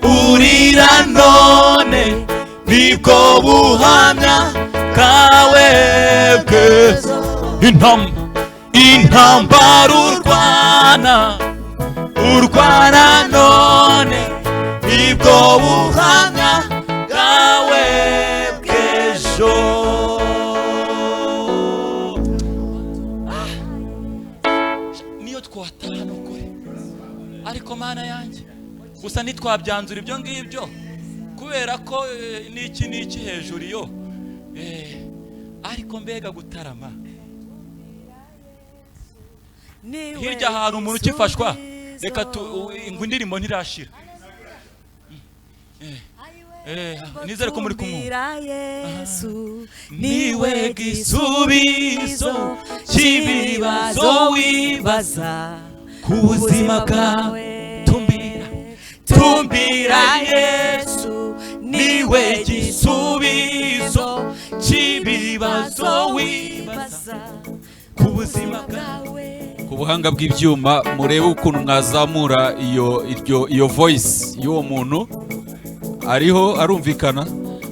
urira none nibwo buhamya bwawe bw'ejo intambara urwana none nibwo buhamya bwawe bw'ejo niyo twatahana ukuri ariko mana yanjye gusa ntitwabyanzura ibyo ngibyo kubera ko n'iki hejuru yo ariko mbega gutarama hirya hari umuntu ukifashwa reka ngo indirimbo ntirashira nizere ko muri kumwe. Yesu niwe gisubizo cy'ibibazo wibaza ku buzima bwawe. Tumbira Yesu niwe gisubizo cy'ibibazo wibaza ku buzima bwawe. Ku buhanga bw'ibyuma murebe ukuntu mwazamura iyo voice y'uwo muntu ariho arumvikana.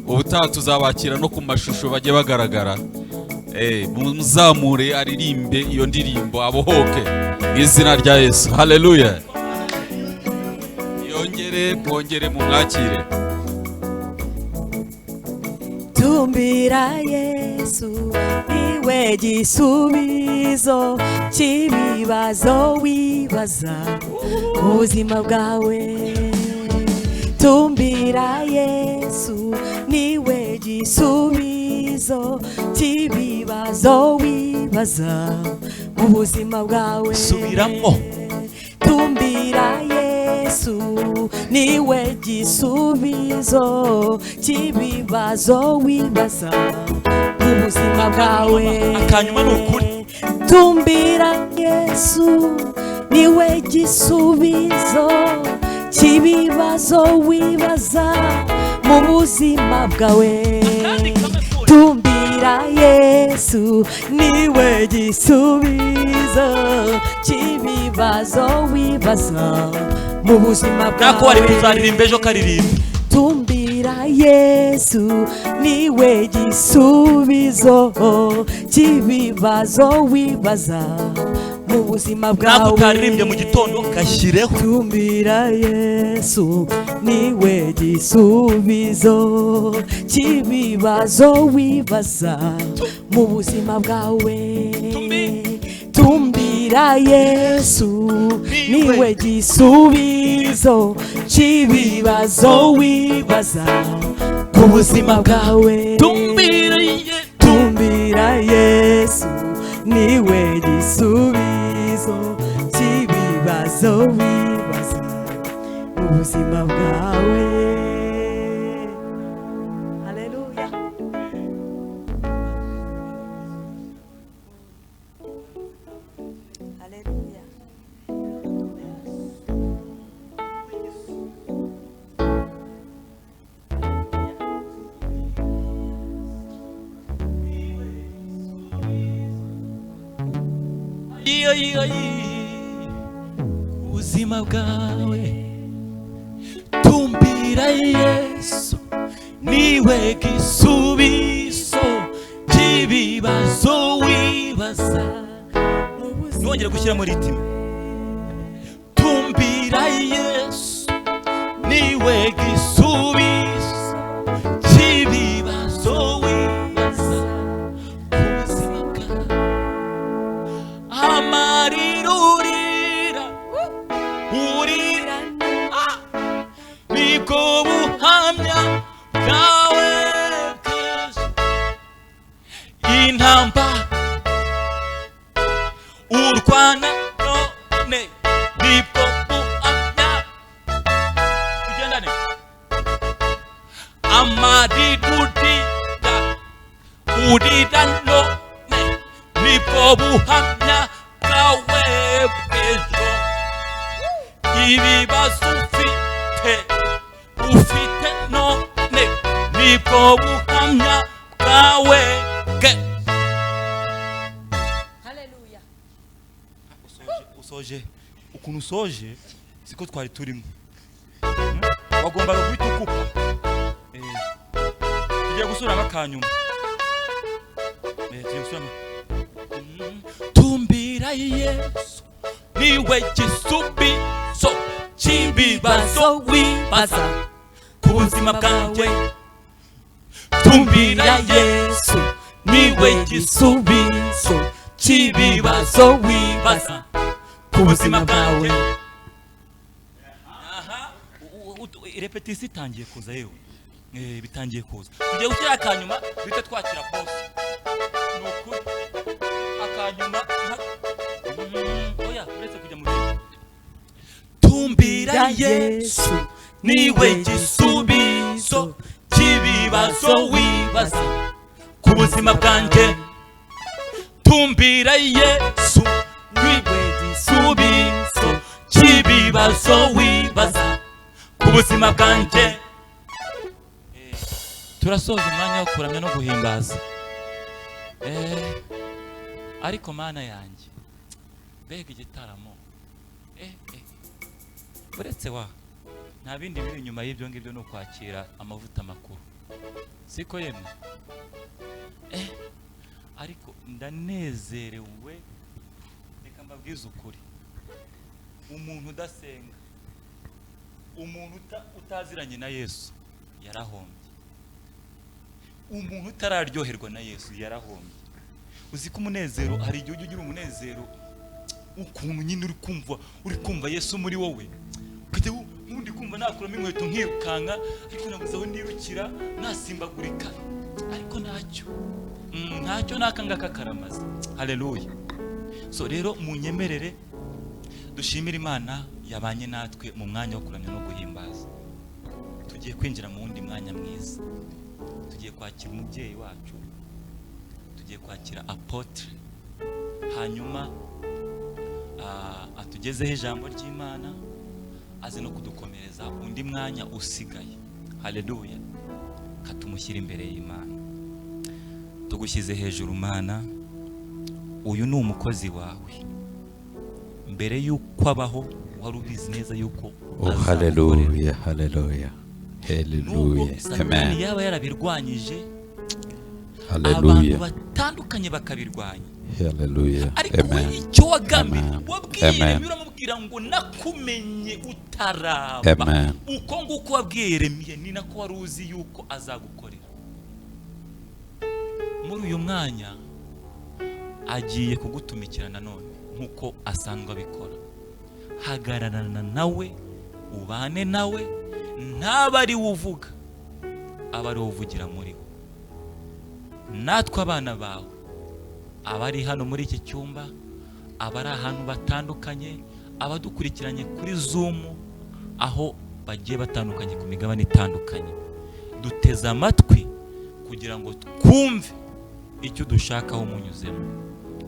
Ubutaha tuzabakira no ku mashusho bajye bagaragara. Muzamure aririmbe iyo ndirimbo abohoke mu izina rya Yesu. Haleluya. Mwongere mu mwakire. Tumbira Yesu niwe gisubizo cy'ibibazo wibaza mu buzima bwawe. Tumbira Yesu niwe gisubizo cy'ibibazo wibaza mu buzima bwawe. Subiramo. Tumbira Yesu niwe gisubizo cy'ibibazo wibaza mu buzima bwawe. Akanyuma n'ukuri. Tumbira Yesu niwe gisubizo cy'ibibazo wibaza mu buzima bwawe. Tumbira Yesu niwe gisubizo cy'ibibazo wibaza mu buzima bwawe. Nako wari kuzaririmba ejo karirimba. Tumbira Yesu niwe gisubizo cy'ibibazo wibaza mu buzima bwawe. Nako utaririmbye mu gitondo kashyireho. Tumbira Yesu niwe gisubizo cy'ibibazo wibaza mu buzima bwawe. Tumbira Yesu niwe gisubizo cy'ibibazo wibaza mu buzima bwawe. Tumbira Yesu niwe gisubizo cy'ibibazo wibaza mu buzima bwawe. Haleluya. Haleluya. Ubuzima bwawe. Tumbira Yesu niwe gisubizo cy'ibibazo wibaza. Nongera gushyira muri ritime. Tumbira Yesu niwe gisubizo cy'ibibazo wibaza ku buzima bwawe. Urira nibwo buhamya bwawe bwose. Intamba urwana none nibwo buhamya. Ugendane. Amadidudida urira none nibwo buhamya bwawe bw'ejo. Ibibazo ufite none nibwo buhamya bwawe bwe. Haleluya. Usoje ukuntu usoje siko twari turimo. Wagombaga guhita ukupa. Tugiye gusubiramo akanyuma. Tugiye gusubiramo. Tumbira Yesu niwe gisubizo cy'ibibazo wibaza ku buzima bwanjye. Tumbira Yesu niwe gisubizo cy'ibibazo wibaza ku buzima bwawe. Repetisi itangiye kuza yewe. Bitangiye kuza. Tugiye gushyira akanyuma bita twakira pause. Nukuri akanyuma oya uretse kujya mu bindi. Tumbira Yesu niwe gisubizo cy'ibibazo wibaza ku buzima bwanjye, tumbira Yesu niwe gisubizo cy'ibibazo wibaza ku buzima bwanjye. Turasoza umwanya wo kuramya no guhimbaza. Ariko mana yanjye, mbega igitaramo, uretse wa nta bindi biri inyuma y'ibyo ngibyo, ni ukwakira amavuta makuru, siko yemwe? Ariko ndanezerewe, reka mbabwize ukuri, umuntu udasenga, umuntu utaziranye na Yesu yarahombye, umuntu utararyoherwa na Yesu yarahombye. Uzi ko umunezero, hari igihe ugira umunezero ukuntu nyine uri kumva Yesu muri wowe, ukajya undi kumva nakuramo inkweto nkirukanka, ariko nabuze aho nirukira nasimbagurika, ariko ntacyo nakangaka karamaze. Haleluya. So rero munyemerere dushimire Imana yabanye natwe mu mwanya wo kuramya no guhimbaza. Tugiye kwinjira mu wundi mwanya mwiza, tugiye kwakira umubyeyi wacu, tugiye kwakira apotre, hanyuma atugezeho ijambo ry'Imana, aze no kudukomereza undi mwanya usigaye. Haleluya. Katumushyira imbere y'Imana. Tugushyize hejuru Mana, uyu ni umukozi wawe, mbere y'uko abaho wari ubizi neza y'uko haleluya, haleluya, haleluya, amen. Yaba yarabirwanyije, haleluya, abantu batandukanye bakabirwanya, haleluya, ariko icyo wagambiriye wabwiye uramubwira ngo nakumenye utaraba, uko nguko wabwiye Yeremiya ni nako wari uzi yuko azagukorera. Muri uyu mwanya agiye kugutumikira nanone nkuko asanzwe abikora. Hagararana nawe, ubane nawe, ntaba ari uvuga, aba ari uvugira muri we. Natwe abana bawe, abari hano muri iki cyumba, abari ahantu batandukanye, abadukurikiranye kuri Zoom, aho bagiye batandukanye ku migabane itandukanye, duteze amatwi kugira ngo twumve icyo dushakaho munyuzemo.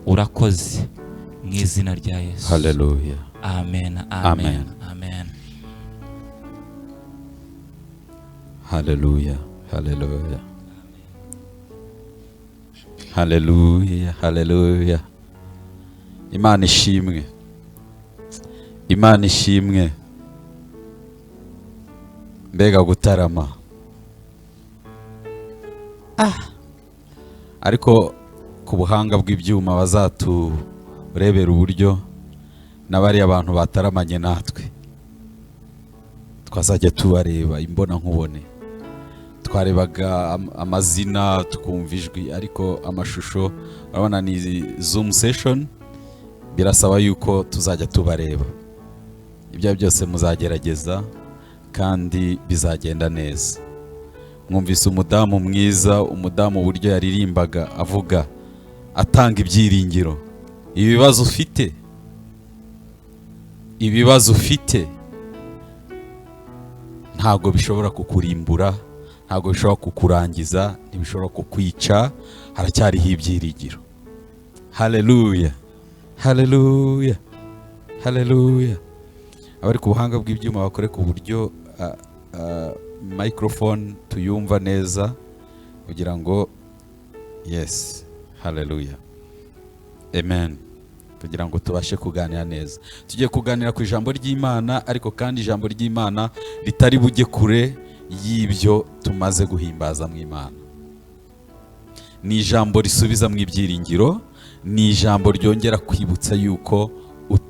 Urakoze mu izina rya Yesu. haleluya, Amen, amen, amen. haleluya, haleluya, haleluya, haleluya. Imana ishimwe, Imana ishimwe. Mbega gutarama. Ariko ku buhanga bw'ibyuma bazaturebera uburyo n'abari abantu bataramanye natwe twazajya tubareba imbona nkubone. Twarebaga amazina tukumva ijwi, ariko amashusho urabona ni Zoom session, birasaba yuko tuzajya tubareba. Ibyo byose muzagerageza kandi bizagenda neza. Mwumvise umudamu mwiza, umudamu uburyo yaririmbaga avuga, atanga ibyiringiro. Ibibazo ufite ntabwo bishobora kukurimbura, ntabwo bishobora kukurangiza, ntibishobora kukwica, haracyariho ibyiringiro. Haleluya, haleluya, haleluya. Abari ku buhanga bw'ibyuma bakore ku buryo microphone tuyumva neza kugira ngo yes, haleluya, amen, kugira ngo tubashe kuganira neza. Tugiye kuganira ku ijambo ry'Imana, ariko kandi ijambo ry'Imana ritari bujye kure y'ibyo tumaze guhimbaza mu Imana. Ni ijambo risubiza mu ibyiringiro, ni ijambo ryongera kwibutsa yuko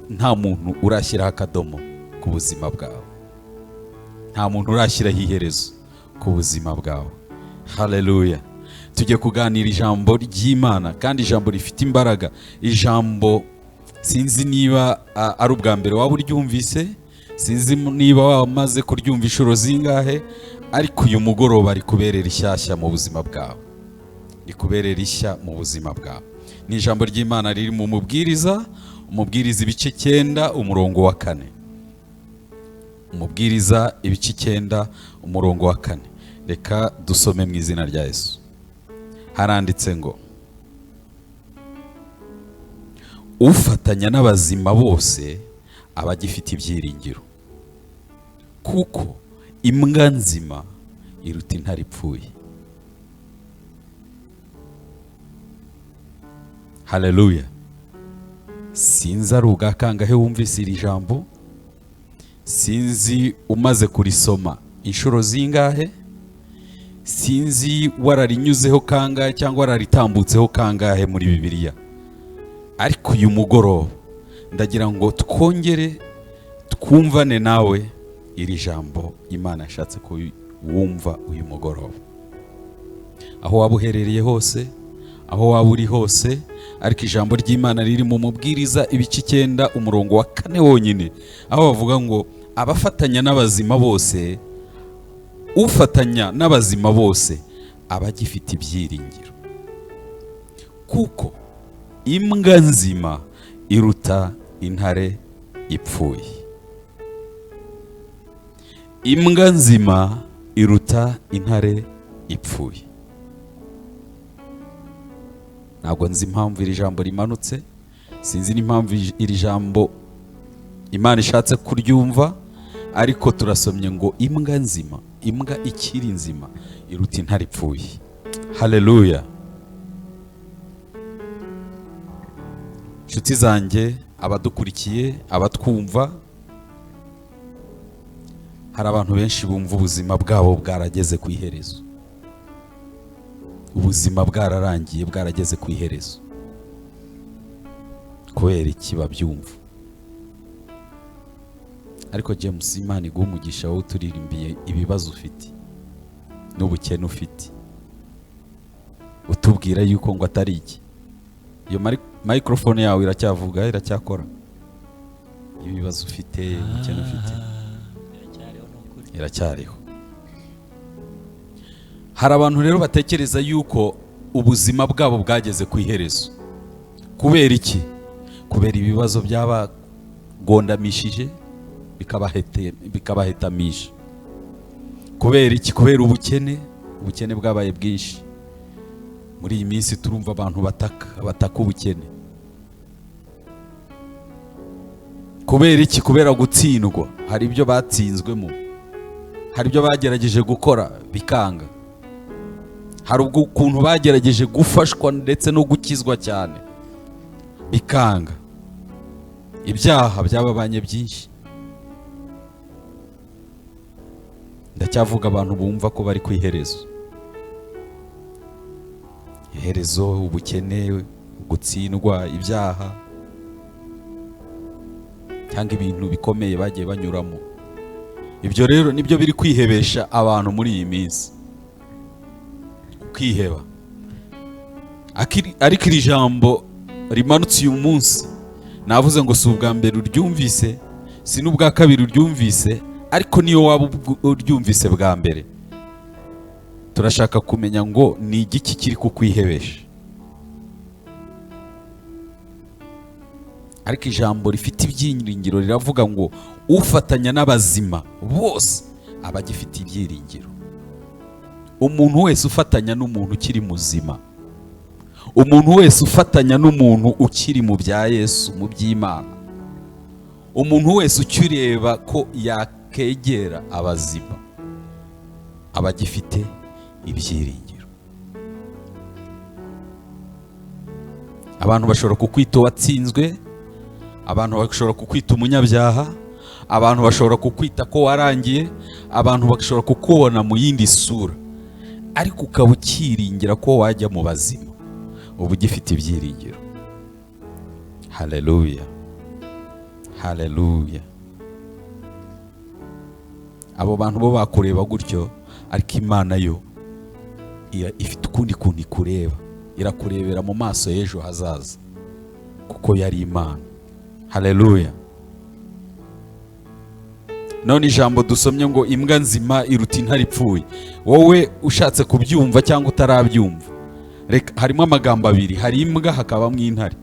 nta muntu urashyiraho akadomo ku buzima bwawe, nta muntu urashyiraho iherezo ku buzima bwawe. Haleluya. Tugiye kuganira ijambo ry'Imana, kandi ijambo rifite imbaraga. Ijambo sinzi niba ari ubwa mbere waba uryumvise, sinzi niba wamaze kuryumva inshuro zingahe, ariko uyu mugoroba rikuberera ishyashya mu buzima bwawe, rikuberera ishya mu buzima bwawe. Ni ijambo ry'Imana riri mu Umubwiriza ibice 9 umurongo wa 4. Umubwiriza ibice 9 umurongo wa 4. reka dusome mu izina rya Yesu. Haranditse ngo ufatanya n'abazima bose aba agifite ibyiringiro, kuko imbwa nzima iruta intare ipfuye. Haleluya. Sinzi ari ubwa kangahe wumvise iri jambo, sinzi umaze kurisoma inshuro zingahe, sinzi wararinyuzeho kangahe cyangwa wararitambutseho kangahe muri Bibiliya, ariko uyu mugoroba ndagira ngo twongere twumvane nawe iri jambo Imana yashatse ko wumva uyu mugoroba. Aho waba uherereye hose, aho waba uri hose, ariko ijambo ry'Imana riri mu Mubwiriza ibice 9 umurongo wa 4 wonyine, aho bavuga ngo abafatanya n'abazima bose, ufatanya n'abazima bose aba agifite ibyiringiro, kuko imbwa nzima iruta intare ipfuye. Imbwa nzima iruta intare ipfuye. Ntabwo nzi impamvu iri jambo rimanutse, sinzi n'impamvu iri jambo Imana ishatse kuryumva, ariko turasomye ngo imbwa nzima, imbwa ikiri nzima iruta intare ipfuye. Haleluya. Nshuti zanjye, abadukurikiye, abatwumva, hari abantu benshi bumva ubuzima bwabo bwarageze ku iherezo, ubuzima bwararangiye, bwarageze ku iherezo. Kubera iki babyumva? Ariko James, Imana iguha umugisha wowe uturirimbiye ibibazo ufite n'ubukene ufite, utubwira yuko ngo atari iki. Iyo microphone yawe iracyavuga, iracyakora. Ibibazo ufite, ubukene ufite, iracyariho. Hari abantu rero batekereza yuko ubuzima bwabo bwageze ku iherezo. Kubera iki? Kubera ibibazo byabagondamishije bikabahetamisha. Kubera iki? Kubera ubukene bwabaye bwinshi. Muri iyi minsi turumva abantu bataka ubukene. Kubera iki? Kubera gutsindwa. Hari ibyo batsinzwemo, hari ibyo bagerageje gukora bikanga, hari ukuntu bagerageje gufashwa ndetse no gukizwa cyane bikanga. Ibyaha byababanye byinshi. Ndacyavuga abantu bumva ko bari ku iherezo. Iherezo, ubukene, gutsindwa, ibyaha, cyangwa ibintu bikomeye bagiye banyuramo. Ibyo rero nibyo biri kwihebesha abantu muri iyi minsi. Kwiheba. Ariko iri jambo rimanutse uyu munsi, navuze ngo si ubwa mbere uryumvise, si n'ubwa kabiri uryumvise, ariko niyo waba uryumvise bwa mbere, turashaka kumenya ngo ni igiki kiri kukwihebesha. Ariko ijambo rifite ibyiringiro riravuga ngo ufatanya n'abazima bose aba agifite ibyiringiro. Umuntu wese ufatanya n'umuntu ukiri muzima, umuntu wese ufatanya n'umuntu ukiri mu bya Yesu, mu by'Imana, umuntu wese ukireba ko yakegera abazima aba agifite ibyiringiro. Abantu bashobora kukwita watsinzwe, abantu bashobora kukwita umunyabyaha, abantu bashobora kukwita ko warangiye, abantu bashobora kukubona mu yindi sura, ariko ukaba ukiringira ko wajya mu bazima, uba ugifite ibyiringiro. Haleluya, haleluya. Abo bantu bo bakureba gutyo, ariko Imana yo ifite ukundi kuntu ikureba, irakurebera mu maso y'ejo hazaza, kuko yari Imana. Haleluya. None ijambo dusomye ngo imbwa nzima iruta intare ipfuye, wowe ushatse kubyumva cyangwa utarabyumva, harimo amagambo abiri, hari imbwa hakabamo intare.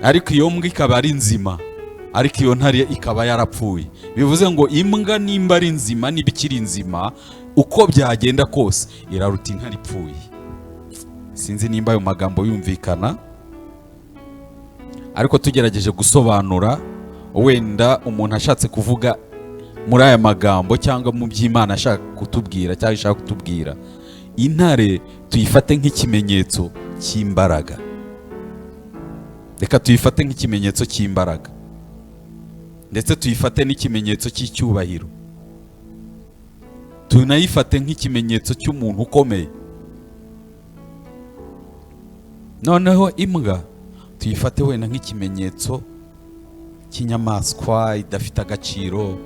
Ariko iyo mbwa ikaba ari nzima, ariko iyo ntare ikaba yarapfuye. Bivuze ngo imbwa nimba ari nzima, niba ikiri nzima, uko byagenda kose iraruta intare ipfuye. Sinzi nimba ayo magambo yumvikana, ariko tugerageje gusobanura, wenda umuntu ashatse kuvuga muri aya magambo cyangwa mu by'Imana ashaka kutubwira cyangwa ishaka kutubwira, intare tuyifate nk'ikimenyetso cy'imbaraga. Reka tuyifate nk'ikimenyetso cy'imbaraga, ndetse tuyifate n'ikimenyetso cy'icyubahiro, tunayifate nk'ikimenyetso cy'umuntu ukomeye. Noneho imbwa tuyifate wenda nk'ikimenyetso cy'inyamaswa idafite agaciro,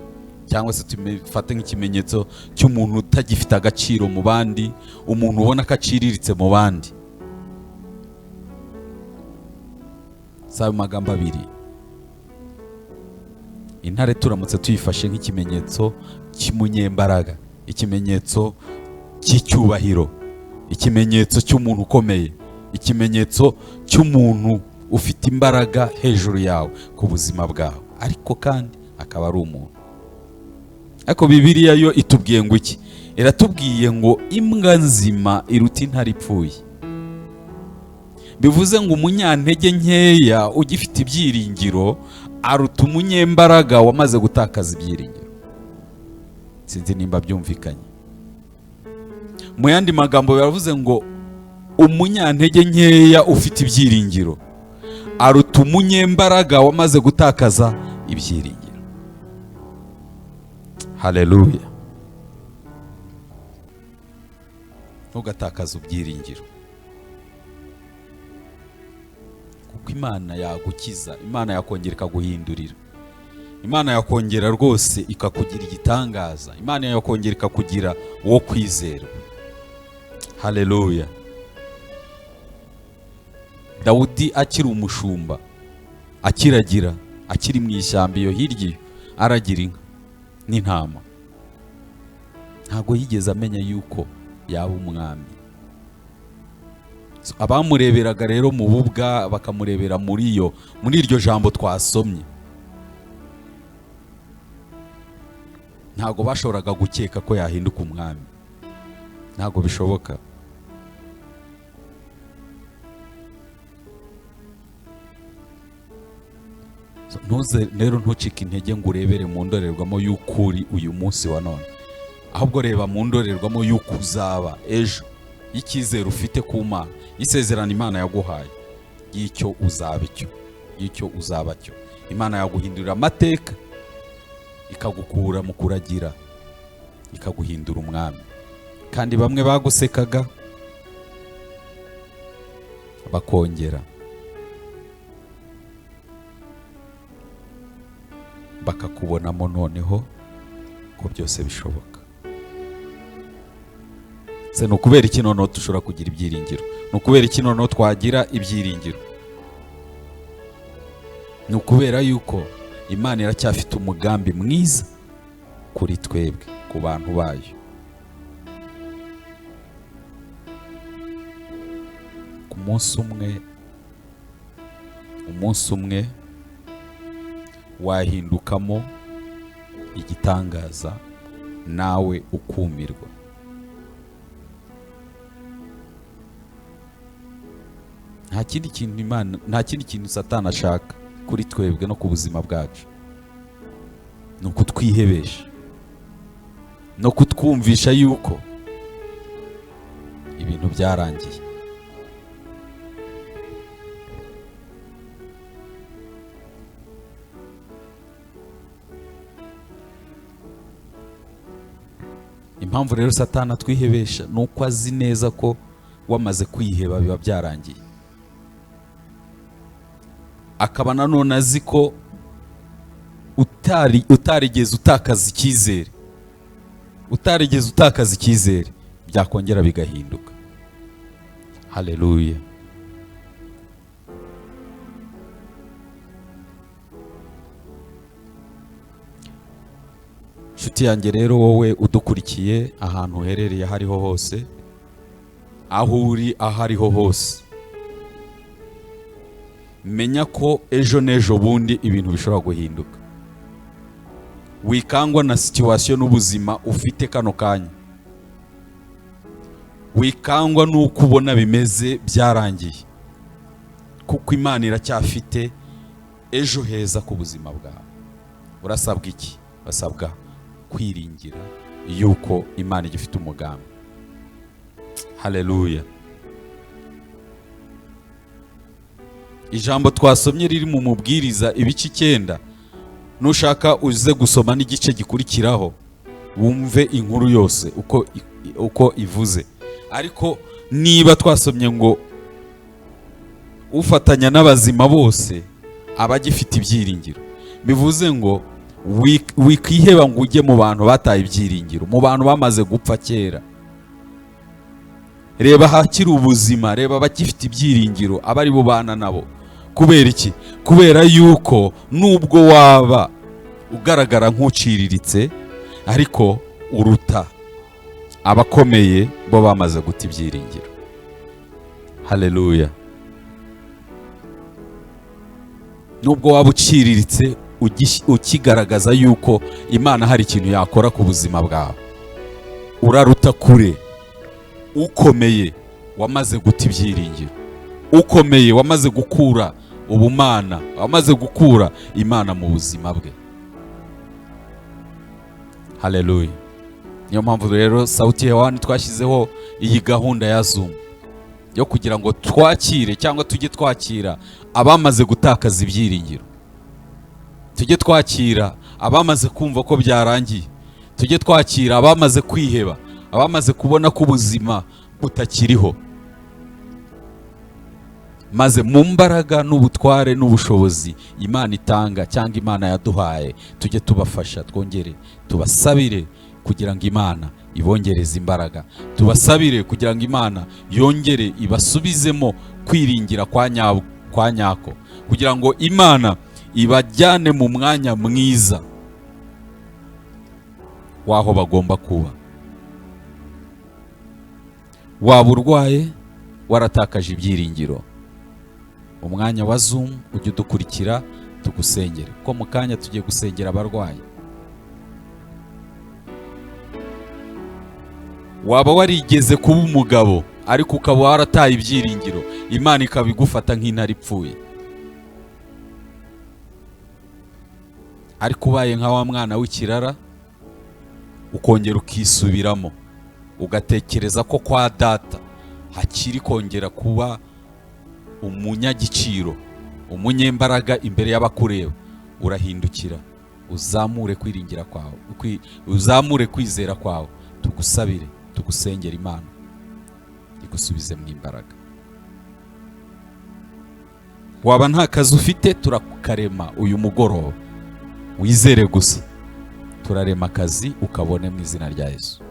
cyangwa se tuyifate nk'ikimenyetso cy'umuntu utagifite agaciro mu bandi, umuntu ubona ko aciriritse mu bandi. Sabe magambo abiri. Intare turamutse tuyifashe nk'ikimenyetso cy'umunyembaraga, ikimenyetso cy'icyubahiro, ikimenyetso cy'umuntu ukomeye, ikimenyetso cy'umuntu ufite imbaraga hejuru yawe ku buzima bwawe, ariko kandi akaba ari umuntu. Ariko Bibiliya yo itubwiye ngo iki? Iratubwiye ngo imbwa nzima iruta intare ipfuye. Bivuze ngo umunyantege nkeya ugifite ibyiringiro aruta umunyembaraga wamaze gutakaza ibyiringiro. Sinzi nimba byumvikanye. Mu yandi magambo baravuze ngo umunyantege nkeya ufite ibyiringiro aruta umunyembaraga wamaze gutakaza ibyiringiro. Haleluya. Ntugatakaze ibyiringiro, kuko Imana yagukiza, Imana yakongera ikaguhindurira, Imana yakongera rwose ikakugira igitangaza, Imana yakongera ikakugira uwo kwizerwa. Haleluya. Dawudi akiri umushumba, akiragira, akiri mu ishyamba iyo hirya aragira inka n'intama, ntabwo yigeze amenya yuko yaba umwami. Abamureberaga rero mu bubwa bakamurebera muri iryo jambo twasomye, ntabwo bashoboraga gukeka ko yahinduka umwami. Ntabwo bishoboka. Ntuze rero ntucike intege ngo urebere mu ndorerwamo y'ukuri uyu munsi wa none, ahubwo reba mu ndorerwamo y'uko uzaba ejo, y'icyizere ufite ku Mana, y'isezerano Imana yaguhaye, y'icyo uzaba icyo, y'icyo uzaba cyo. Imana yaguhindurira amateka, ikagukura mu kuragira, ikaguhindura umwami. Kandi bamwe bagusekaga bakongera bakakubonamo noneho ko byose bishoboka. Se ni ukubera iki noneho dushobora kugira ibyiringiro? Ni ukubera iki noneho twagira ibyiringiro? Ni ukubera yuko Imana iracyafite umugambi mwiza kuri twebwe, ku bantu bayo. Ku umunsi umwe wahindukamo igitangaza, nawe ukumirwa. Nta kindi kintu Satani ashaka kuri twebwe no ku buzima bwacu, ni ukutwihebesha no kutwumvisha yuko ibintu byarangiye. Impamvu rero Satani atwihebesha ni uko azi neza ko wamaze kwiheba biba byarangiye. Akaba nanone azi ko utarigeze utakaza icyizere, byakongera bigahinduka. Haleluya. Nshuti yanjye rero, wowe udukurikiye ahantu uherereye aho ariho hose, aho uri aho ariho hose, menya ko ejo n'ejo bundi ibintu bishobora guhinduka. Wikangwa na situation n'ubuzima ufite kano kanya, wikangwa n'uko ubona bimeze byarangiye, kuko Imana iracyafite ejo heza ku buzima bwawe. Urasabwa iki? Urasabwa kwiringira yuko Imana igifite umugambi. Haleluya. Ijambo twasomye riri mu Mubwiriza ibice 9, nushaka uze gusoma n'igice gikurikiraho wumve inkuru yose uko ivuze. Ariko niba twasomye ngo ufatanya n'abazima bose abagifite ibyiringiro, bivuze ngo wikiheba ngo ujye mu bantu bataye ibyiringiro, mu bantu bamaze gupfa kera. Reba hakiri ubuzima, reba abagifite ibyiringiro, abari bubana nabo. Kubera iki? Kubera yuko nubwo waba ugaragara nk'uciriritse, ariko uruta abakomeye bo bamaze guta ibyiringiro. Haleluya. Nubwo waba uciriritse, ukigaragaza yuko Imana hari ikintu yakora ku buzima bwawe, uraruta kure ukomeye wamaze guta ibyiringiro, ukomeye wamaze gukura ubumana, wamaze gukura Imana mu buzima bwe. Haleluya. Niyo mpamvu rero Sauti Hewani twashyizeho iyi gahunda ya Zoom yo kugira ngo twakire cyangwa tujye twakira abamaze gutakaza ibyiringiro, tujye twakira abamaze kumva ko byarangiye, tujye twakira abamaze kwiheba, abamaze kubona ko ubuzima butakiriho, maze mu mbaraga n'ubutware n'ubushobozi Imana itanga cyangwa Imana yaduhaye tujye tubafasha, twongere tubasabire kugira ngo Imana ibongereze imbaraga, tubasabire kugira ngo Imana yongere ibasubizemo kwiringira kwa nyako, kugira ngo Imana ibajyane mu mwanya mwiza waho bagomba kuba. Waba urwaye, waratakaje ibyiringiro, umwanya wa Zoom ujye udukurikira tugusengere, ko mu kanya tugiye gusengera abarwayi. Waba warigeze kuba umugabo ariko ukaba warataye ibyiringiro, Imana ikabigufata nk'intare ipfuye, ariko ubaye nka wa mwana w'ikirara, ukongera ukisubiramo, ugatekereza ko kwa data hakiri kongera kuba umunyagiciro, umunyembaraga imbere y'abakureba. Urahindukira, uzamure kwiringira kwawe, uzamure kwizera kwawe, tugusabire, tugusengera Imana igusubize mu imbaraga. Waba nta kazi ufite, turakarema uyu mugoroba, wizere gusa, turarema akazi ukabone mu izina rya Yesu.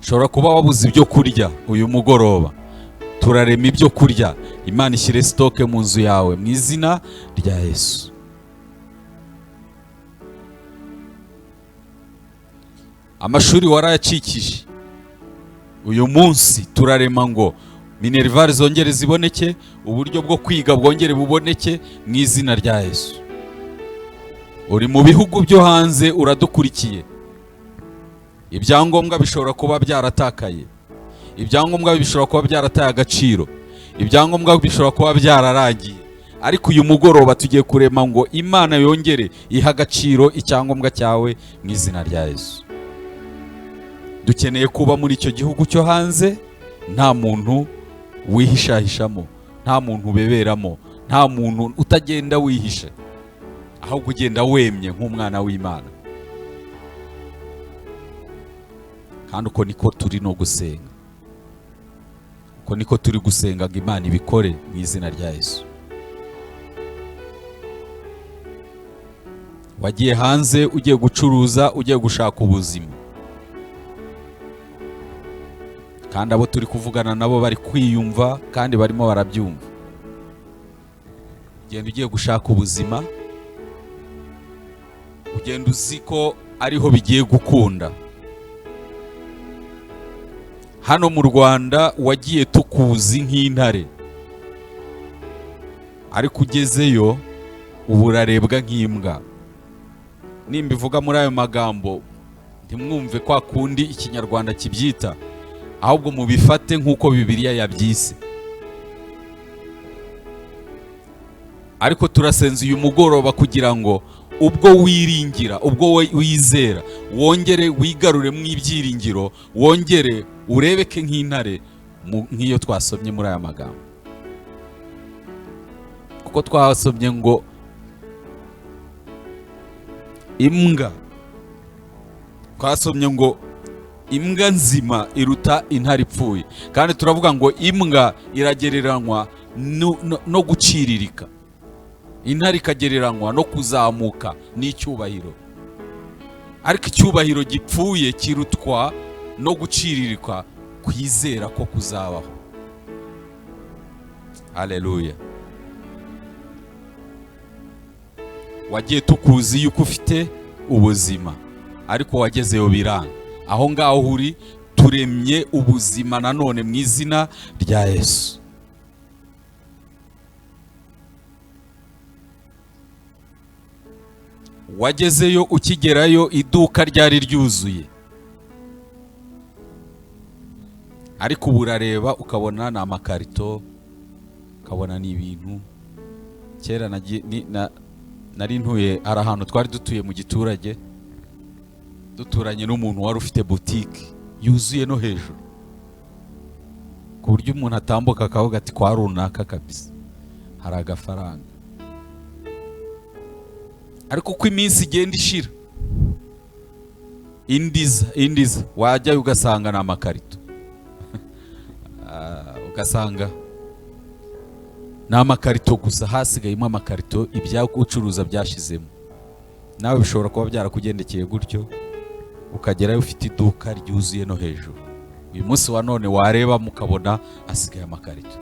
Shobora kuba wabuze ibyo kurya uyu mugoroba, turarema ibyo kurya, Imana ishyire stoke mu nzu yawe mu izina rya Yesu. Amashuri warayacikije, uyu munsi turarema ngo minerivare zongere ziboneke, uburyo bwo kwiga bwongere buboneke mu izina rya Yesu. Uri mu bihugu byo hanze uradukurikiye, ibyangombwa bishobora kuba byaratakaye, ibyangombwa bishobora kuba byarataye agaciro, ibyangombwa bishobora kuba byararangiye, ariko uyu mugoroba tugiye kurema ngo Imana yongere iha agaciro icyangombwa cyawe mu izina rya Yesu. Dukeneye kuba muri icyo gihugu cyo hanze, nta muntu wihishahishamo, nta muntu ubeberamo, nta muntu utagenda wihishe, ahubwo ugenda wemye nk'umwana w'Imana. Kandi uko niko turi no gusenga, uko niko turi gusenga ngo Imana ibikore mu izina rya Yesu. Wagiye hanze ugiye gucuruza, ugiye gushaka ubuzima, kandi abo turi kuvugana nabo bari kwiyumva kandi barimo barabyumva. Ugenda ugiye gushaka ubuzima, ugenda uzi ko ariho bigiye gukunda. Hano mu Rwanda wagiye tukuzi nk'intare, ariko ugezeyo ubu urarebwa nk'imbwa. Nimba ivuga muri ayo magambo ntimwumve kwa kundi ikinyarwanda kibyita, ahubwo mubifate nk'uko Bibiliya yabyise. Ariko turasenze uyu mugoroba kugira ngo ubwo wiringira, ubwo wizera, wongere wigaruremo ibyiringiro, wongere urebeke nk'intare nk'iyo twasomye muri aya magambo. Kuko twasomye ngo imbwa, twasomye ngo imbwa nzima iruta intare ipfuye, kandi turavuga ngo imbwa iragereranywa no guciririka, intare ikagereranywa no kuzamuka n'icyubahiro. Ariko icyubahiro gipfuye kirutwa no guciririka kwizera ko kuzabaho. Haleluya. Wagiye tukuzi yuko ufite ubuzima, ariko wagezeyo biranga. Aho ngaho uri turemye ubuzima nanone mu izina rya Yesu. Wagezeyo ukigerayo iduka ryari ryuzuye, ariko ubu urareba ukabona ni amakarito, ukabona ni ibintu. Kera nari ntuye, hari ahantu twari dutuye mu giturage, duturanye n'umuntu wari ufite butike yuzuye no hejuru, ku buryo umuntu atambuka akavuga ati kwa runaka kabisa hari agafaranga. Ariko uko iminsi igenda ishira, indiza wajyayo ugasanga ni amakarito ugasanga ni amakarito gusa, hasigayemo amakarito, ibyo gucuruza byashizemo. Nawe bishobora kuba byarakugendekeye gutyo, ukagerayo ufite iduka ryuzuye no hejuru. Uyu munsi wa none wareba mukabona hasigaye amakarito.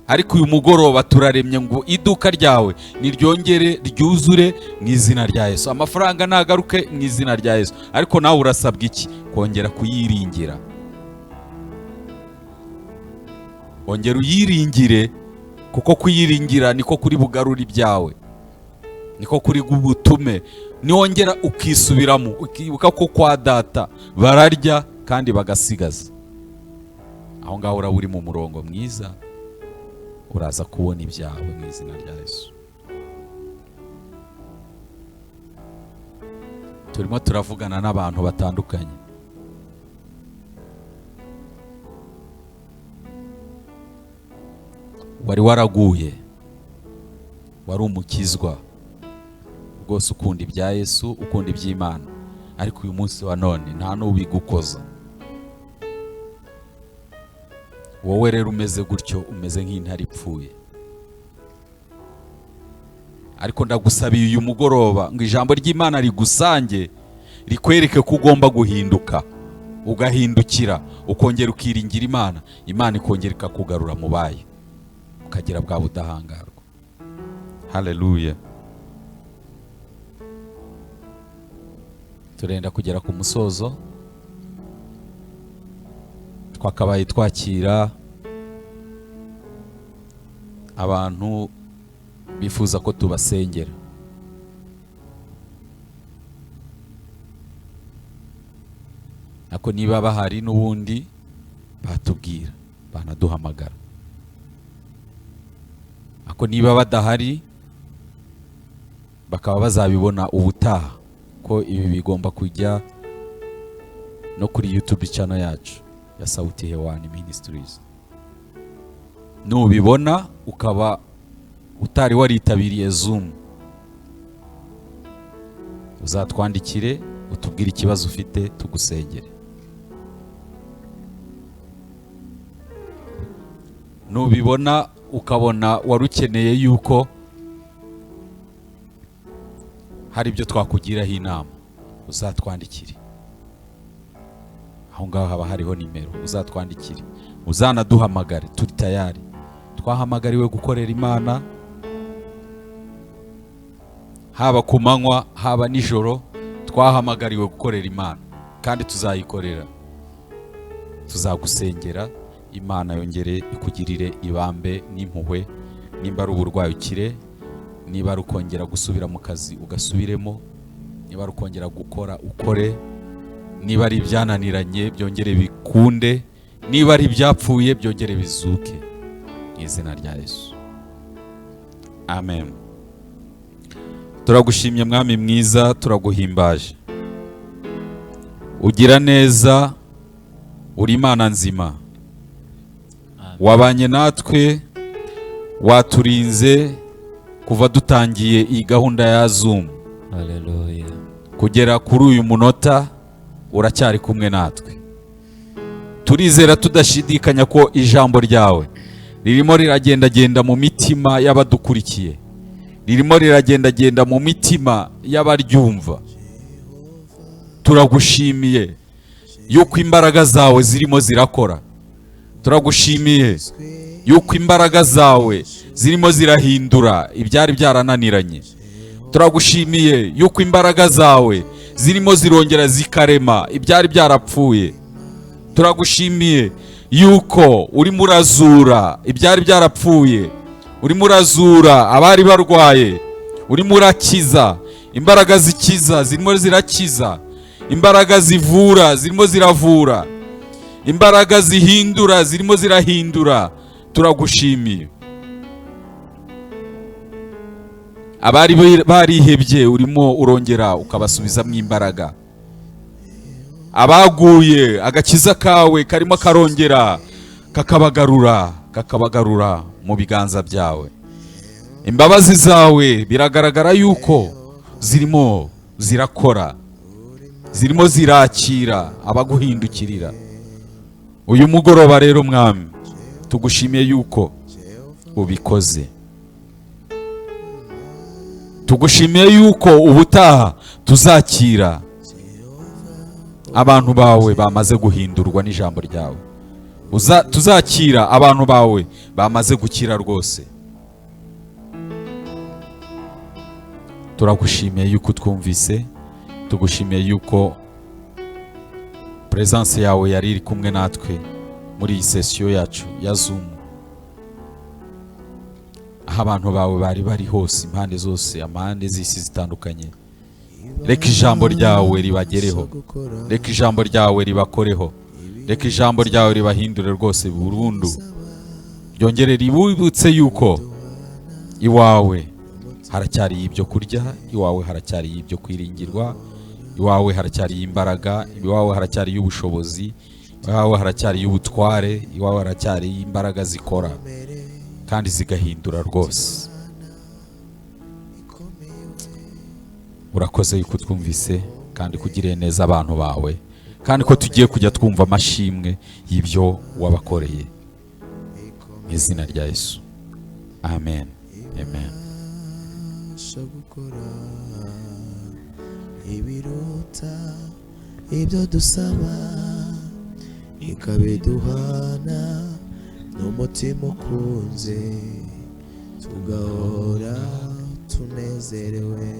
Ariko uyu mugoroba turaremye ngo iduka ryawe niryongere ryuzure mu izina rya Yesu. Amafaranga nagaruke mu izina rya Yesu. Ariko nawe urasabwa iki? Kongera kuyiringira. Ongera uyiringire, kuko kuyiringira niko kuri bugarura ibyawe, niko kuri gubutume. Niwongera ukisubiramo, ukibuka ko kwa data bararya kandi bagasigaza, aho ngaho uraba uri mu murongo mwiza, uraza kubona ibyawe mu izina rya Yesu. Turimo turavugana n'abantu batandukanye. Wari waraguye, wari umukizwa rwose, ukunda ibya Yesu, ukunda iby'Imana, ariko uyu munsi wa none nta n'ubigukoza. Wowe rero umeze gutyo, umeze nk'intare ipfuye. Ariko ndagusabiye uyu mugoroba ngo ijambo ry'Imana rigusange, rikwereke ko ugomba guhinduka, ugahindukira, ukongera ukiringira Imana, Imana ikongera ikakugarura mu bayo, ukagira bwa budahangarwa. Haleluya. Turenda kugera ku musozo. Twakabaye twakira abantu bifuza ko tubasengera. Ako niba bahari n'ubundi batubwira, banaduhamagara. Ako niba badahari bakaba bazabibona ubutaha, ko ibi bigomba kujya no kuri YouTube channel yacu ya Sauti Hewani Ministries. Nubibona ukaba utari waritabiriye Zoom, uzatwandikire utubwire ikibazo ufite, tugusengere. Nubibona ukabona warukeneye yuko hari ibyo twakugiraho inama, uzatwandikire. Aho ngaho haba hariho nimero, uzatwandikire, uzanaduhamagare, turi tayari. Twahamagariwe gukorera Imana, haba ku manywa haba nijoro, twahamagariwe gukorera Imana, kandi tuzayikorera. Tuzagusengera, Imana yongere ikugirire ibambe n'impuhwe, nimba ari uburwayi ukire, niba ari ukongera gusubira mu kazi ugasubiremo, niba ari ukongera gukora ukore, niba ari ibyananiranye byongere bikunde, niba ari ibyapfuye byongere bizuke mu izina rya Yesu. Amen. Turagushimye mwami mwiza, turaguhimbaje. Ugira neza, uri Imana nzima. Wabanye natwe, waturinze kuva dutangiye iyi gahunda ya Zoom. Haleluya. Kugera kuri uyu munota uracyari kumwe natwe. Turizera tudashidikanya ko ijambo ryawe ririmo riragendagenda mu mitima y'abadukurikiye, ririmo riragendagenda mu mitima y'abaryumva. Turagushimiye yuko imbaraga zawe zirimo zirakora. Turagushimiye yuko imbaraga zawe zirimo zirahindura ibyari byarananiranye. Turagushimiye yuko imbaraga zawe zirimo zirongera zikarema ibyari byarapfuye. Turagushimiye yuko urimo urazura ibyari byarapfuye, urimo urazura abari barwaye, urimo urakiza. Imbaraga zikiza zirimo zirakiza, imbaraga zivura zirimo ziravura, imbaraga zihindura zirimo zirahindura. Turagushimiye. Abari barihebye urimo urongera ukabasubizamo imbaraga. Abaguye agakiza kawe karimo karongera kakabagarura mu biganza byawe. Imbabazi zawe biragaragara yuko zirimo zirakora, zirimo zirakira abaguhindukirira. Uyu mugoroba rero mwami, tugushimiye yuko ubikoze. Tugushimiye yuko ubutaha tuzakira abantu bawe bamaze guhindurwa n'ijambo ryawe. Tuzakira abantu bawe bamaze gukira rwose. Turagushimiye yuko twumvise, tugushimiye yuko presence yawe yari iri kumwe natwe muri iyi session yacu ya Zoom. Aho abantu bawe bari bari hose, impande zose, amahande z'isi zitandukanye. Reka ijambo ryawe ribagereho, reka ijambo ryawe ribakoreho, reka ijambo ryawe ribahindure rwose burundu. Ryongere ribibutse yuko iwawe haracyari ibyo kurya, iwawe haracyari ibyo kwiringirwa, iwawe haracyari imbaraga, iwawe haracyari ubushobozi, iwawe haracyari ubutware, iwawe haracyari imbaraga zikora kandi zigahindura rwose. Urakoze yuko twumvise kandi kugiriye neza abantu bawe, kandi ko tugiye kujya twumva amashimwe y'ibyo wabakoreye mu izina rya Yesu. Amen. Amen. Ibiruta ibyo dusaba ikabiduhana n'umutima ukunze, tugahora tunezerewe.